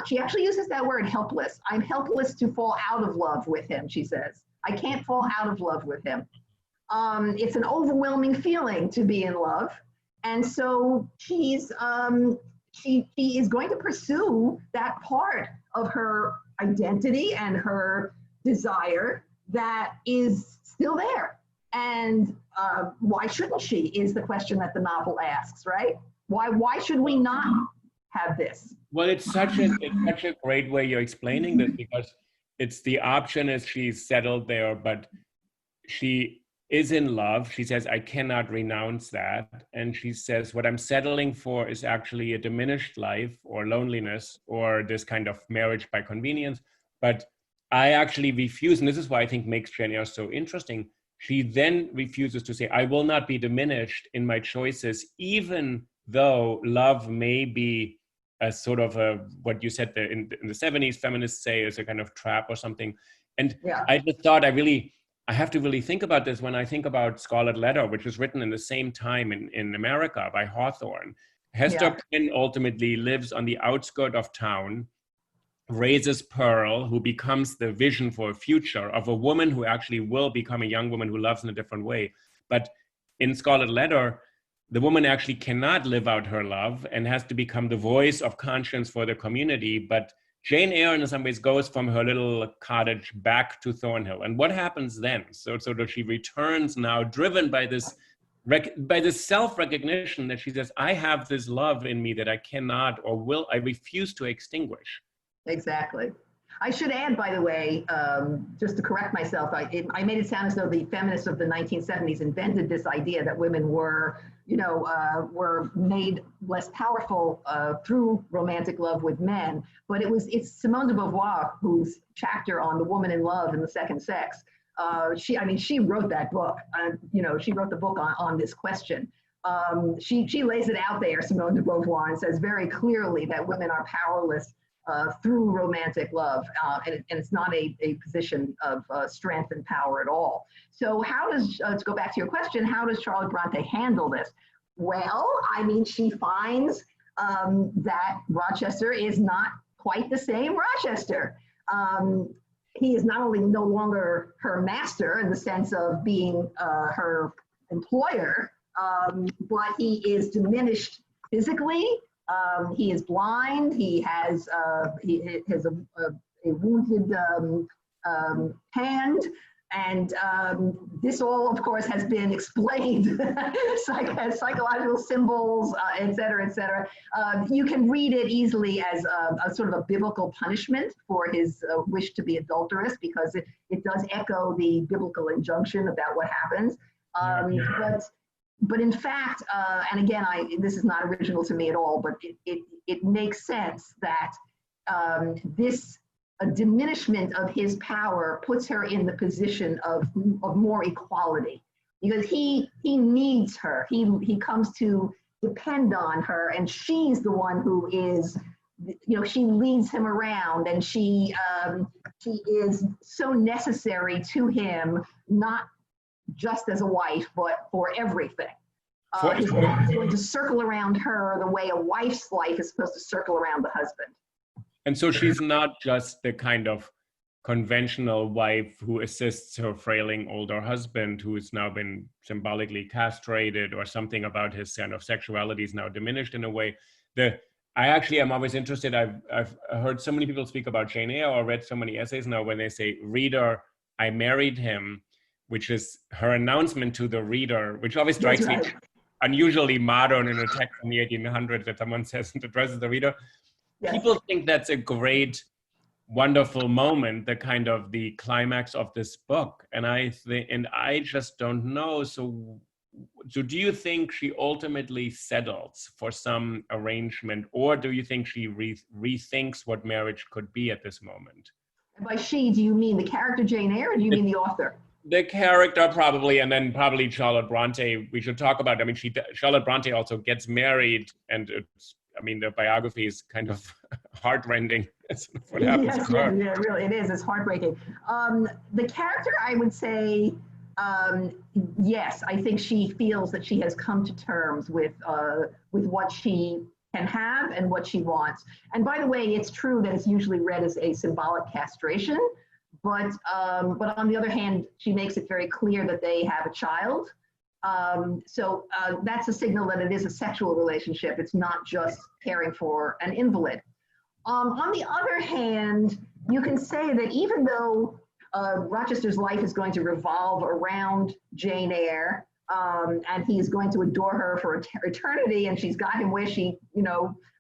She actually uses that word, helpless. I'm helpless to fall out of love with him, she says. I can't fall out of love with him. It's an overwhelming feeling to be in love. And so she is going to pursue that part of her identity and her desire that is still there. And why shouldn't she, is the question that the novel asks, right? Why should we not have this? Well, it's such a great way you're explaining this, because it's the option is she's settled there, but she is in love. She says, I cannot renounce that. And she says, what I'm settling for is actually a diminished life or loneliness or this kind of marriage by convenience. But I actually refuse, and this is why I think makes Jane Eyre so interesting. She then refuses to say, I will not be diminished in my choices, even though love may be a sort of what you said there in the 70s, feminists say is a kind of trap or something. And yeah. I just thought I have to really think about this when I think about Scarlet Letter, which was written in the same time in America by Hawthorne. Hester Prynne ultimately lives on the outskirts of town, raises Pearl, who becomes the vision for a future of a woman who actually will become a young woman who loves in a different way. But in Scarlet Letter, the woman actually cannot live out her love and has to become the voice of conscience for the community. But Jane Eyre, in some ways, goes from her little cottage back to Thornhill. And what happens then? So that she returns now, driven by this self-recognition that she says, I have this love in me that I cannot or I refuse to extinguish. Exactly. I should add, by the way, just to correct myself, I made it sound as though the feminists of the 1970s invented this idea that women were made less powerful through romantic love with men. But it's Simone de Beauvoir whose chapter on the woman in love and the second sex. She wrote that book. She wrote the book on this question. She lays it out there, Simone de Beauvoir, and says very clearly that women are powerless through romantic love, and it's not a position of strength and power at all. So how does, to go back to your question, how does Charlotte Brontë handle this? Well, she finds that Rochester is not quite the same Rochester. He is not only no longer her master in the sense of being her employer, but he is diminished physically. He is blind. He has a wounded hand. And this all, of course, has been explained, psychological symbols, et cetera, et cetera. You can read it easily as a sort of a biblical punishment for his wish to be adulterous, because it does echo the biblical injunction about what happens. But in fact, and again, this is not original to me at all, but it makes sense that a diminishment of his power puts her in the position of more equality, because he needs her. He comes to depend on her, and she's the one who is, she leads him around, and she is so necessary to him, not just as a wife, but for everything. He's going to circle around her the way a wife's life is supposed to circle around the husband. And so she's not just the kind of conventional wife who assists her frailing older husband, who has now been symbolically castrated, or something about his kind of sexuality is now diminished in a way. I actually am always interested. I've heard so many people speak about Jane Eyre, or read so many essays now when they say, "Reader, I married him," which is her announcement to the reader, which always strikes me unusually modern in a text from the 1800s that someone says and addresses the reader. Yes. People think that's a great, wonderful moment, the kind of the climax of this book. And I just don't know. So do you think she ultimately settles for some arrangement, or do you think she rethinks what marriage could be at this moment? And by she, do you mean the character Jane Eyre, or do you mean the author? The character probably, and then probably Charlotte Brontë. We should talk about, Charlotte Brontë also gets married, and the biography is kind of heartrending. That's what happens to her. Yeah, really, it is. It's heartbreaking. The character, I would say, yes, I think she feels that she has come to terms with what she can have and what she wants. And by the way, it's true that it's usually read as a symbolic castration, but on the other hand, she makes it very clear that they have a child. So that's a signal that it is a sexual relationship. It's not just caring for an invalid. On the other hand, you can say that even though Rochester's life is going to revolve around Jane Eyre, and he is going to adore her for eternity, and she's got him where she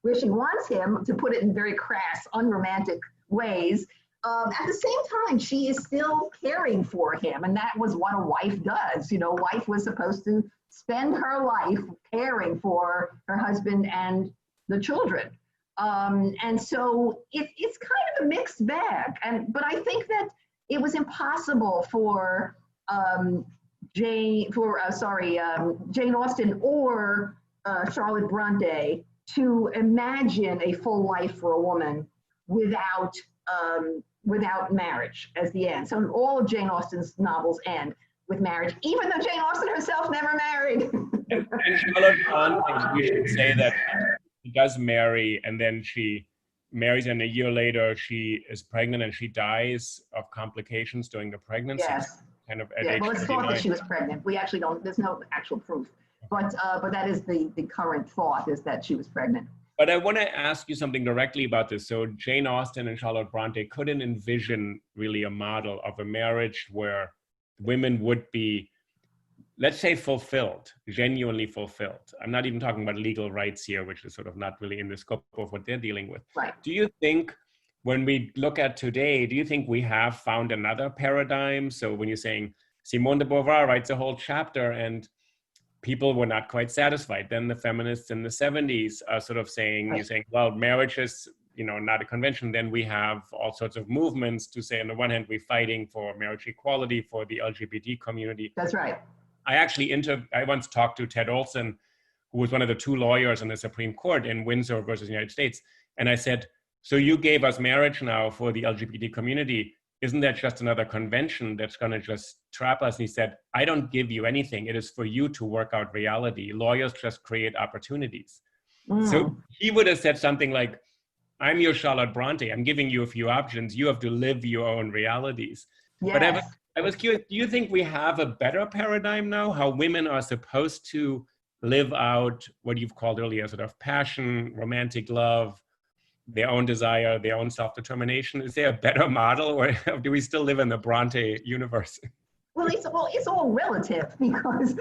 wants him, to put it in very crass, unromantic ways. At the same time, she is still caring for him, and that was what a wife does. Wife was supposed to spend her life caring for her husband and the children. And so it's kind of a mixed bag. But I think that it was impossible for Jane Austen or Charlotte Brontë to imagine a full life for a woman without marriage as the end. So all of Jane Austen's novels end with marriage, even though Jane Austen herself never married. And Charlotte Brontë, we should say that she does marry, and then she marries, and a year later she is pregnant, and she dies of complications during the pregnancy. Yes. Kind of Well, it's thought that she was pregnant. We actually don't, there's no actual proof. But that is the current thought, is that she was pregnant. But I want to ask you something directly about this. So Jane Austen and Charlotte Brontë couldn't envision really a model of a marriage where women would be, let's say, fulfilled, genuinely fulfilled. I'm not even talking about legal rights here, which is sort of not really in the scope of what they're dealing with. Right. Do you think, when we look at today, do you think we have found another paradigm? So when you're saying Simone de Beauvoir writes a whole chapter and people were not quite satisfied. Then the feminists in the 70s are sort of saying, you're saying, well, marriage is, not a convention. Then we have all sorts of movements to say, on the one hand, we're fighting for marriage equality for the LGBT community. That's right. I once talked to Ted Olson, who was one of the two lawyers on the Supreme Court in Windsor versus the United States. And I said, so you gave us marriage now for the LGBT community. Isn't that just another convention that's going to just trap us? And he said, I don't give you anything. It is for you to work out reality. Lawyers just create opportunities. So he would have said something like, I'm your Charlotte Brontë. I'm giving you a few options. You have to live your own realities. Yes. But I was curious, do you think we have a better paradigm now? How women are supposed to live out what you've called earlier, sort of passion, romantic love, their own desire, their own self-determination? Is there a better model, or do we still live in the Brontë universe? Well, it's all relative because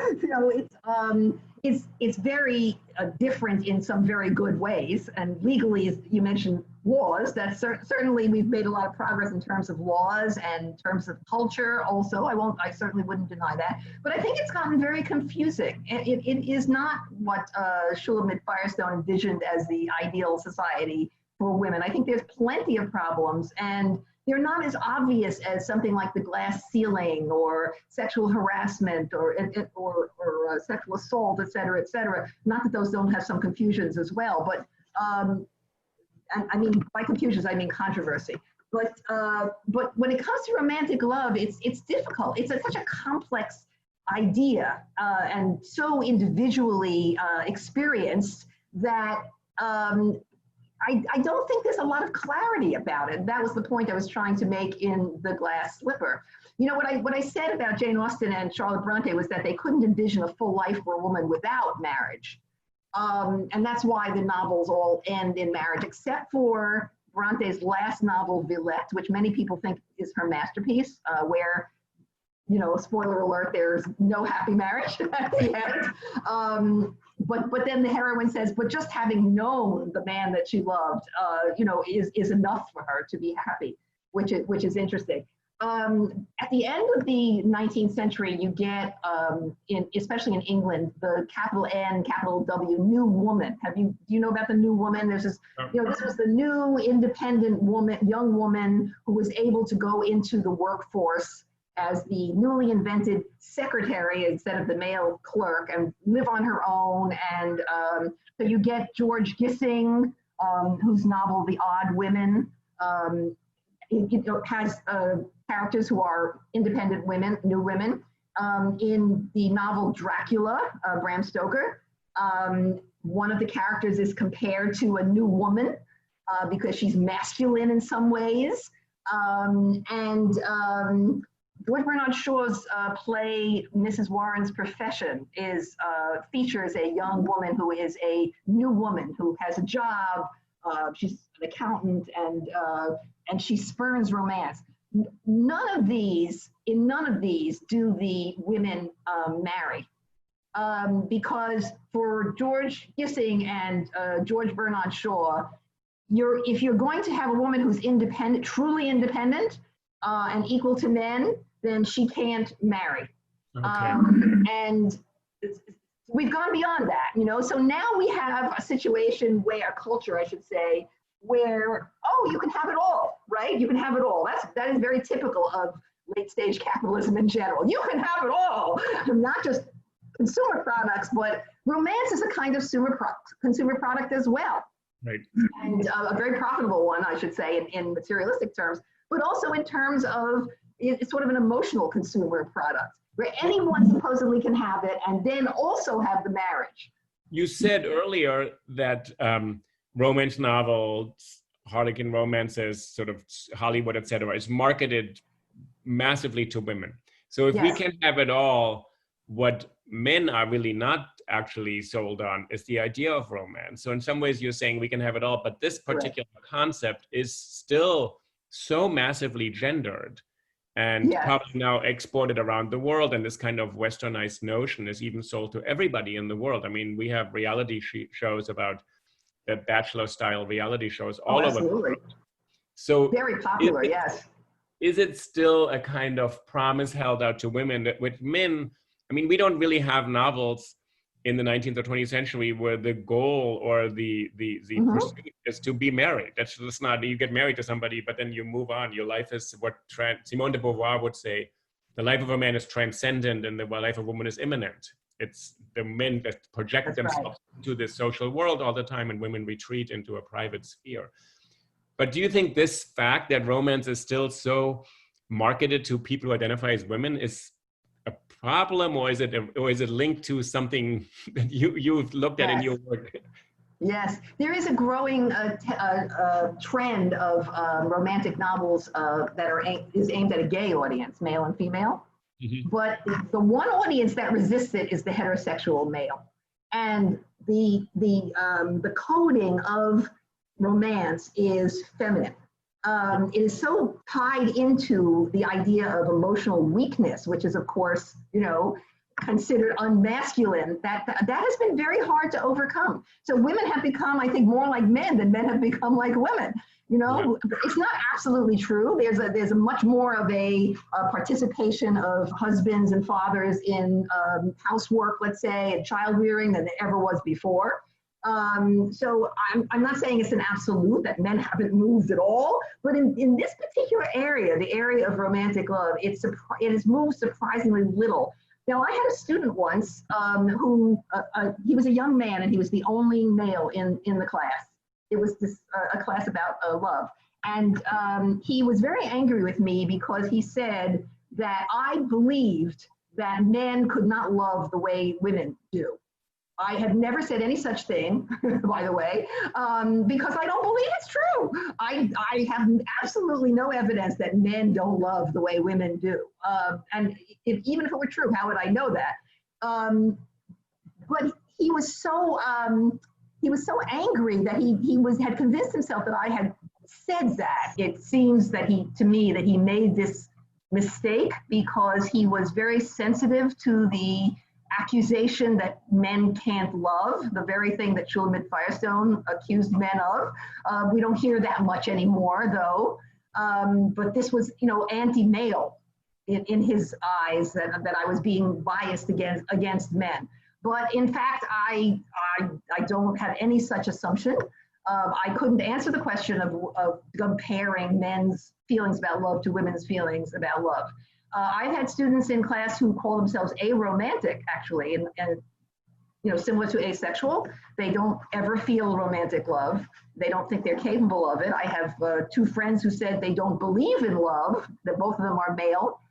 it's very different in some very good ways. And legally, as you mentioned, laws. That certainly we've made a lot of progress in terms of laws and in terms of culture. Also, I certainly wouldn't deny that. But I think it's gotten very confusing. It is not what Shulamit Firestone envisioned as the ideal society for women. I think there's plenty of problems, and they're not as obvious as something like the glass ceiling or sexual harassment or sexual assault, et cetera, et cetera. Not that those don't have some confusions as well, but I mean, by confusions, I mean controversy. But when it comes to romantic love, it's difficult. It's such a complex idea and so individually experienced that I don't think there's a lot of clarity about it. That was the point I was trying to make in The Glass Slipper. You know, what I said about Jane Austen and Charlotte Brontë was that they couldn't envision a full life for a woman without marriage. And that's why the novels all end in marriage, except for Bronte's last novel, Villette, which many people think is her masterpiece, where, you know, spoiler alert, there's no happy marriage at the end. But then the heroine says, but just having known the man that she loved, you know, is enough for her to be happy, which is interesting. At the end of the 19th century, you get, especially in England, the capital N, capital W, New Woman. Do you know about the New Woman? There's this, you know, this was the new independent woman, young woman who was able to go into the workforce as the newly invented secretary instead of the male clerk and live on her own. And so you get George Gissing, whose novel, The Odd Women, it has characters who are independent women, new women. In the novel Dracula, Bram Stoker, one of the characters is compared to a new woman because she's masculine in some ways. George Bernard Shaw's play, Mrs. Warren's Profession, features a young woman who is a new woman who has a job. She's an accountant, and she spurns romance. In none of these do the women marry, because for George Gissing and George Bernard Shaw, if you're going to have a woman who's independent, truly independent, and equal to men, then she can't marry. Okay. And we've gone beyond that, you know. So now we have a situation where, a culture, I should say, where, oh, you can have it all, right? You can have it all. That is very typical of late stage capitalism in general. You can have it all, not just consumer products, but romance is a kind of consumer product as well. Right. And a very profitable one, I should say, in materialistic terms, but also in terms of, it's sort of an emotional consumer product, where anyone supposedly can have it and then also have the marriage. You said earlier that romance novels, Harlequin romances, sort of Hollywood, etc., is marketed massively to women. So if we can have it all, what men are really not actually sold on is the idea of romance. So in some ways you're saying we can have it all, but this particular concept is still so massively gendered and probably now exported around the world. And this kind of westernized notion is even sold to everybody in the world. I mean, we have reality shows about the Bachelor style reality shows all over the world. So very popular, Is it still a kind of promise held out to women that with men, I mean, we don't really have novels in the 19th or 20th century where the goal or the pursuit is to be married. That's just not, you get married to somebody, but then you move on. Your life is what Simone de Beauvoir would say, the life of a man is transcendent and the life of a woman is immanent. It's the men that project themselves into this social world all the time and women retreat into a private sphere. But do you think this fact that romance is still so marketed to people who identify as women is a problem, or is it linked to something that you've looked at in your work? Yes, there is a growing trend of romantic novels that is aimed at a gay audience, male and female. But the one audience that resists it is the heterosexual male, and the coding of romance is feminine. it is so tied into the idea of emotional weakness, which is, of course, considered unmasculine, that has been very hard to overcome. So women have become, I think, more like men than men have become like women. It's not absolutely true. There's a much more of a participation of husbands and fathers in housework, let's say, and child rearing than there ever was before. So I'm not saying it's an absolute that men haven't moved at all, but in this particular area, the area of romantic love, it has moved surprisingly little. Now, I had a student once who, he was a young man and he was the only male in the class. It was a class about love. And he was very angry with me because he said that I believed that men could not love the way women do. I have never said any such thing, by the way, because I don't believe it's true. I have absolutely no evidence that men don't love the way women do. And even if it were true, how would I know that? But he was so angry that he had convinced himself that I had said that. It seems to me that he made this mistake because he was very sensitive to the accusation that men can't love, the very thing that Shulamit Firestone accused men of. We don't hear that much anymore, though. But this was, anti-male in his eyes, that I was being biased against men. But in fact, I don't have any such assumption. I couldn't answer the question of comparing men's feelings about love to women's feelings about love. I've had students in class who call themselves aromantic, actually, and similar to asexual. They don't ever feel romantic love. They don't think they're capable of it. I have two friends who said they don't believe in love, that both of them are male.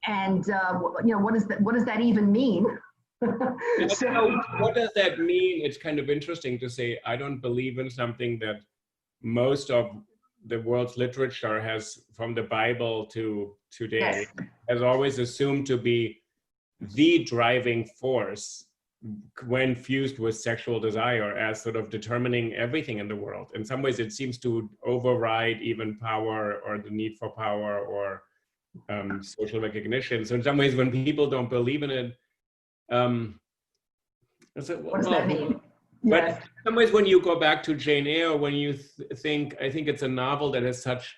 What does that even mean? So, what does that mean? It's kind of interesting to say, I don't believe in something that most of the world's literature has, from the Bible to today, yes, has always assumed to be the driving force when fused with sexual desire as sort of determining everything in the world. In some ways, it seems to override even power or the need for power or social recognition. So in some ways, when people don't believe in it, what does that mean? But Yes. in some ways, when you go back to Jane Eyre, when you I think it's a novel that has such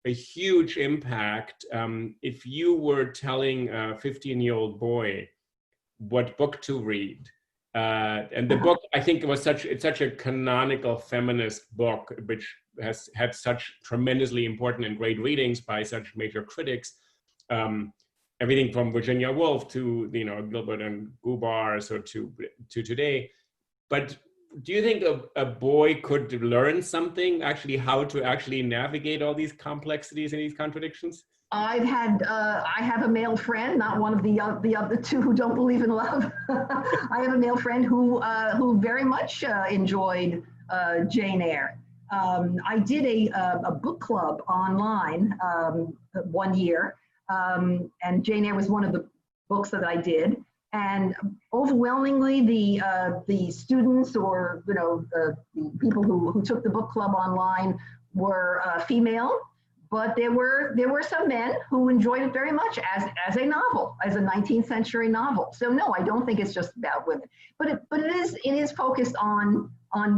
a huge impact. If you were telling a 15-year-old boy what book to read, and the book, I think it's such a canonical feminist book, which has had such tremendously important and great readings by such major critics. Everything from Virginia Woolf to Gilbert and Gubars or to today. But do you think a boy could learn something, actually, how to actually navigate all these complexities and these contradictions? I have a male friend, not one of the other two who don't believe in love. I have a male friend who very much enjoyed Jane Eyre. I did a book club online one year, and Jane Eyre was one of the books that I did. And overwhelmingly, the students or the people who took the book club online were female, but there were some men who enjoyed it very much as a novel, as a 19th century novel. So no, I don't think it's just about women, but it is focused on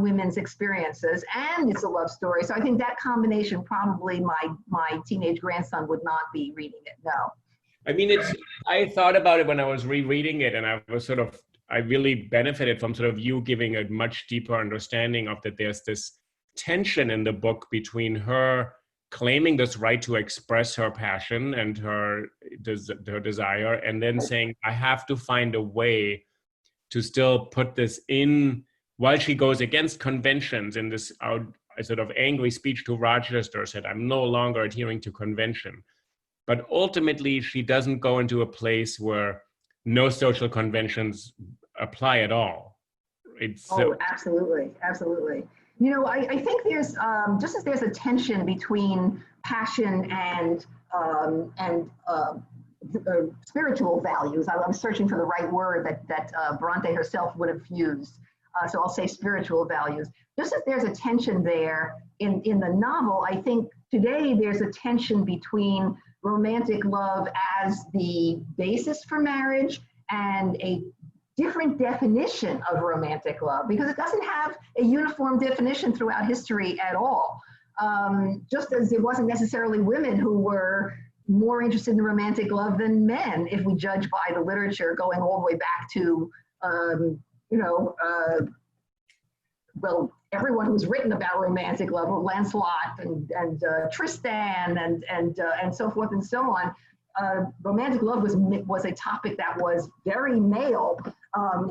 women's experiences, and it's a love story. So I think that combination, probably my teenage grandson would not be reading it. No. I mean, I thought about it when I was rereading it, and I really benefited from sort of you giving a much deeper understanding of that there's this tension in the book between her claiming this right to express her passion and her desire, and then saying, I have to find a way to still put this in, while she goes against conventions in this sort of angry speech to Rochester, said, I'm no longer adhering to convention. But ultimately, she doesn't go into a place where no social conventions apply at all. Absolutely, absolutely. I think there's just as there's a tension between passion and spiritual values. I was searching for the right word that Brontë herself would have used. So I'll say spiritual values. Just as there's a tension there in the novel, I think today there's a tension between romantic love as the basis for marriage and a different definition of romantic love, because it doesn't have a uniform definition throughout history at all. Just as it wasn't necessarily women who were more interested in romantic love than men, if we judge by the literature going all the way back to, well, everyone who's written about romantic love, Lancelot and Tristan and so forth and so on. Romantic love was a topic that was very male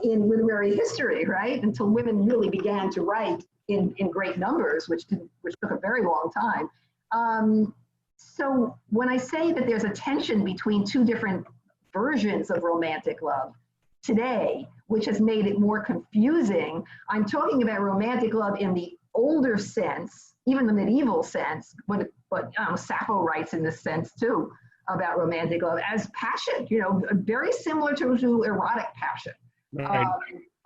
in literary history, right? Until women really began to write in great numbers, which took a very long time. So when I say that there's a tension between two different versions of romantic love today, which has made it more confusing, I'm talking about romantic love in the older sense, even the medieval sense, but Sappho writes in this sense too about romantic love as passion, very similar to erotic passion, right.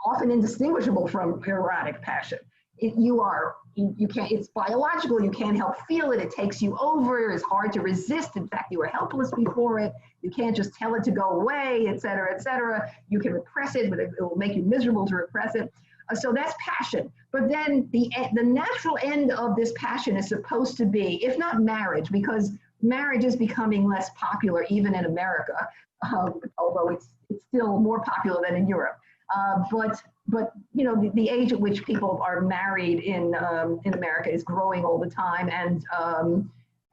Often indistinguishable from erotic passion. You can't, it's biological, you can't help feel it, it takes you over, it's hard to resist, in fact you were helpless before it, you can't just tell it to go away, etc., etc. You can repress it, but it will make you miserable to repress it. So that's passion. But then the natural end of this passion is supposed to be, if not marriage, because marriage is becoming less popular even in America, although it's still more popular than in Europe. But the age at which people are married in America is growing all the time,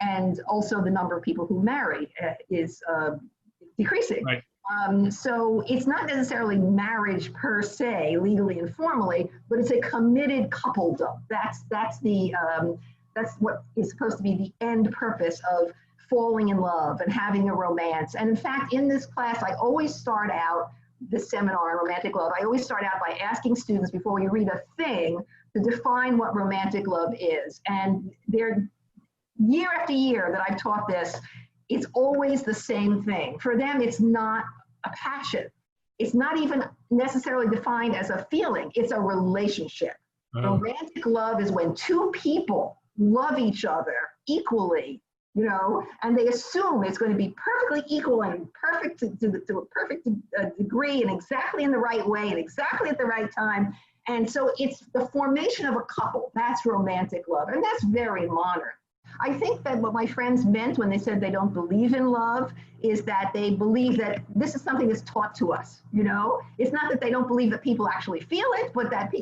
and also the number of people who marry is decreasing. Right. So it's not necessarily marriage per se, legally and formally, but it's a committed coupledom. That's what is supposed to be the end purpose of falling in love and having a romance. And in fact, in this class, I always start out the seminar on romantic love, I always start out by asking students before we read a thing to define what romantic love is. And year after year that I've taught this, it's always the same thing. For them, it's not a passion. It's not even necessarily defined as a feeling. It's a relationship. Oh. Romantic love is when two people love each other equally, and they assume it's going to be perfectly equal and perfect to a perfect degree and exactly in the right way and exactly at the right time. And so it's the formation of a couple. That's romantic love. And that's very modern. I think that what my friends meant when they said they don't believe in love is that they believe that this is something that's taught to us, It's not that they don't believe that people actually feel it, but that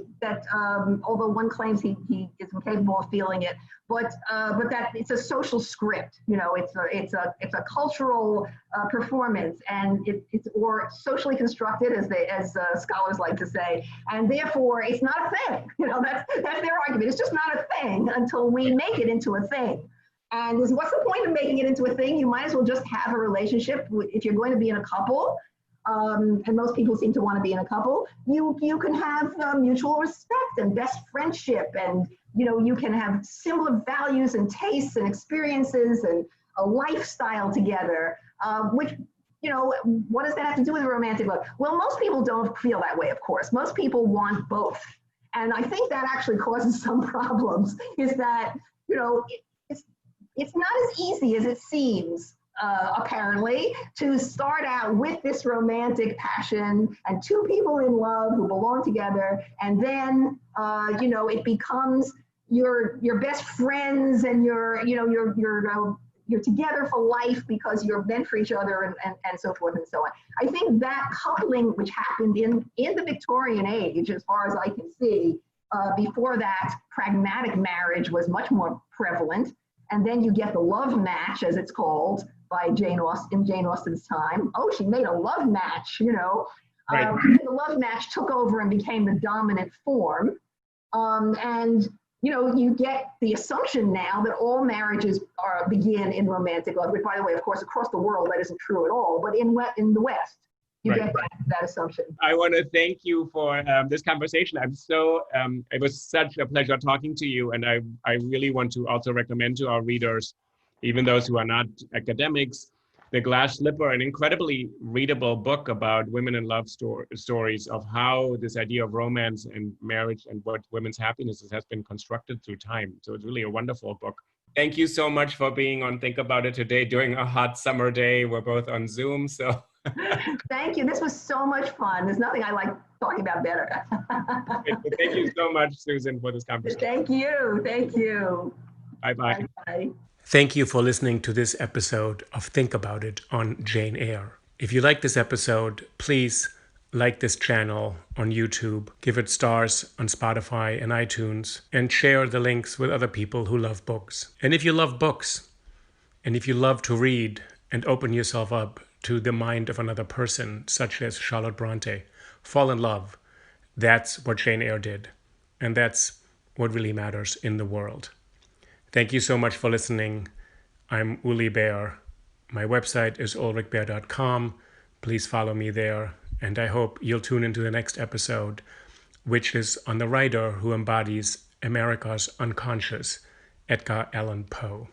although one claims he is incapable of feeling it, but that it's a social script, it's a cultural performance, and it's or socially constructed, as scholars like to say, and therefore it's not a thing. That's their argument. It's just not a thing until we make it into a thing. And what's the point of making it into a thing? You might as well just have a relationship. If you're going to be in a couple, and most people seem to want to be in a couple, you can have mutual respect and best friendship, and you can have similar values and tastes and experiences and a lifestyle together, which, what does that have to do with romantic love? Well, most people don't feel that way, of course. Most people want both. And I think that actually causes some problems, is that, it's not as easy as it seems, apparently, to start out with this romantic passion and two people in love who belong together, and then it becomes your best friends, and you're together for life because you're meant for each other, and so forth and so on. I think that coupling, which happened in the Victorian age, as far as I can see, before that, pragmatic marriage was much more prevalent. And then you get the love match, as it's called, by Jane Austen's time. Oh, she made a love match, Right. The love match took over and became the dominant form. And you get the assumption now that all marriages begin in romantic love, which, by the way, of course, across the world, that isn't true at all. But in the West, you right. get that assumption. I want to thank you for this conversation. It was such a pleasure talking to you. And I really want to also recommend to our readers, even those who are not academics, The Glass Slipper, an incredibly readable book about women and love stories of how this idea of romance and marriage and what women's happiness has been constructed through time. So it's really a wonderful book. Thank you so much for being on Think About It today during a hot summer day. We're both on Zoom, so. Thank you. This was so much fun. There's nothing I like talking about better. Thank you so much, Susan, for this conversation. Thank you. Thank you. Bye-bye. Bye-bye. Thank you for listening to this episode of Think About It on Jane Eyre. If you like this episode, please like this channel on YouTube, give it stars on Spotify and iTunes, and share the links with other people who love books. And if you love books, and if you love to read and open yourself up to the mind of another person, such as Charlotte Brontë, fall in love. That's what Jane Eyre did. And that's what really matters in the world. Thank you so much for listening. I'm Uli Baer. My website is ulrichbaer.com. Please follow me there. And I hope you'll tune into the next episode, which is on the writer who embodies America's unconscious, Edgar Allan Poe.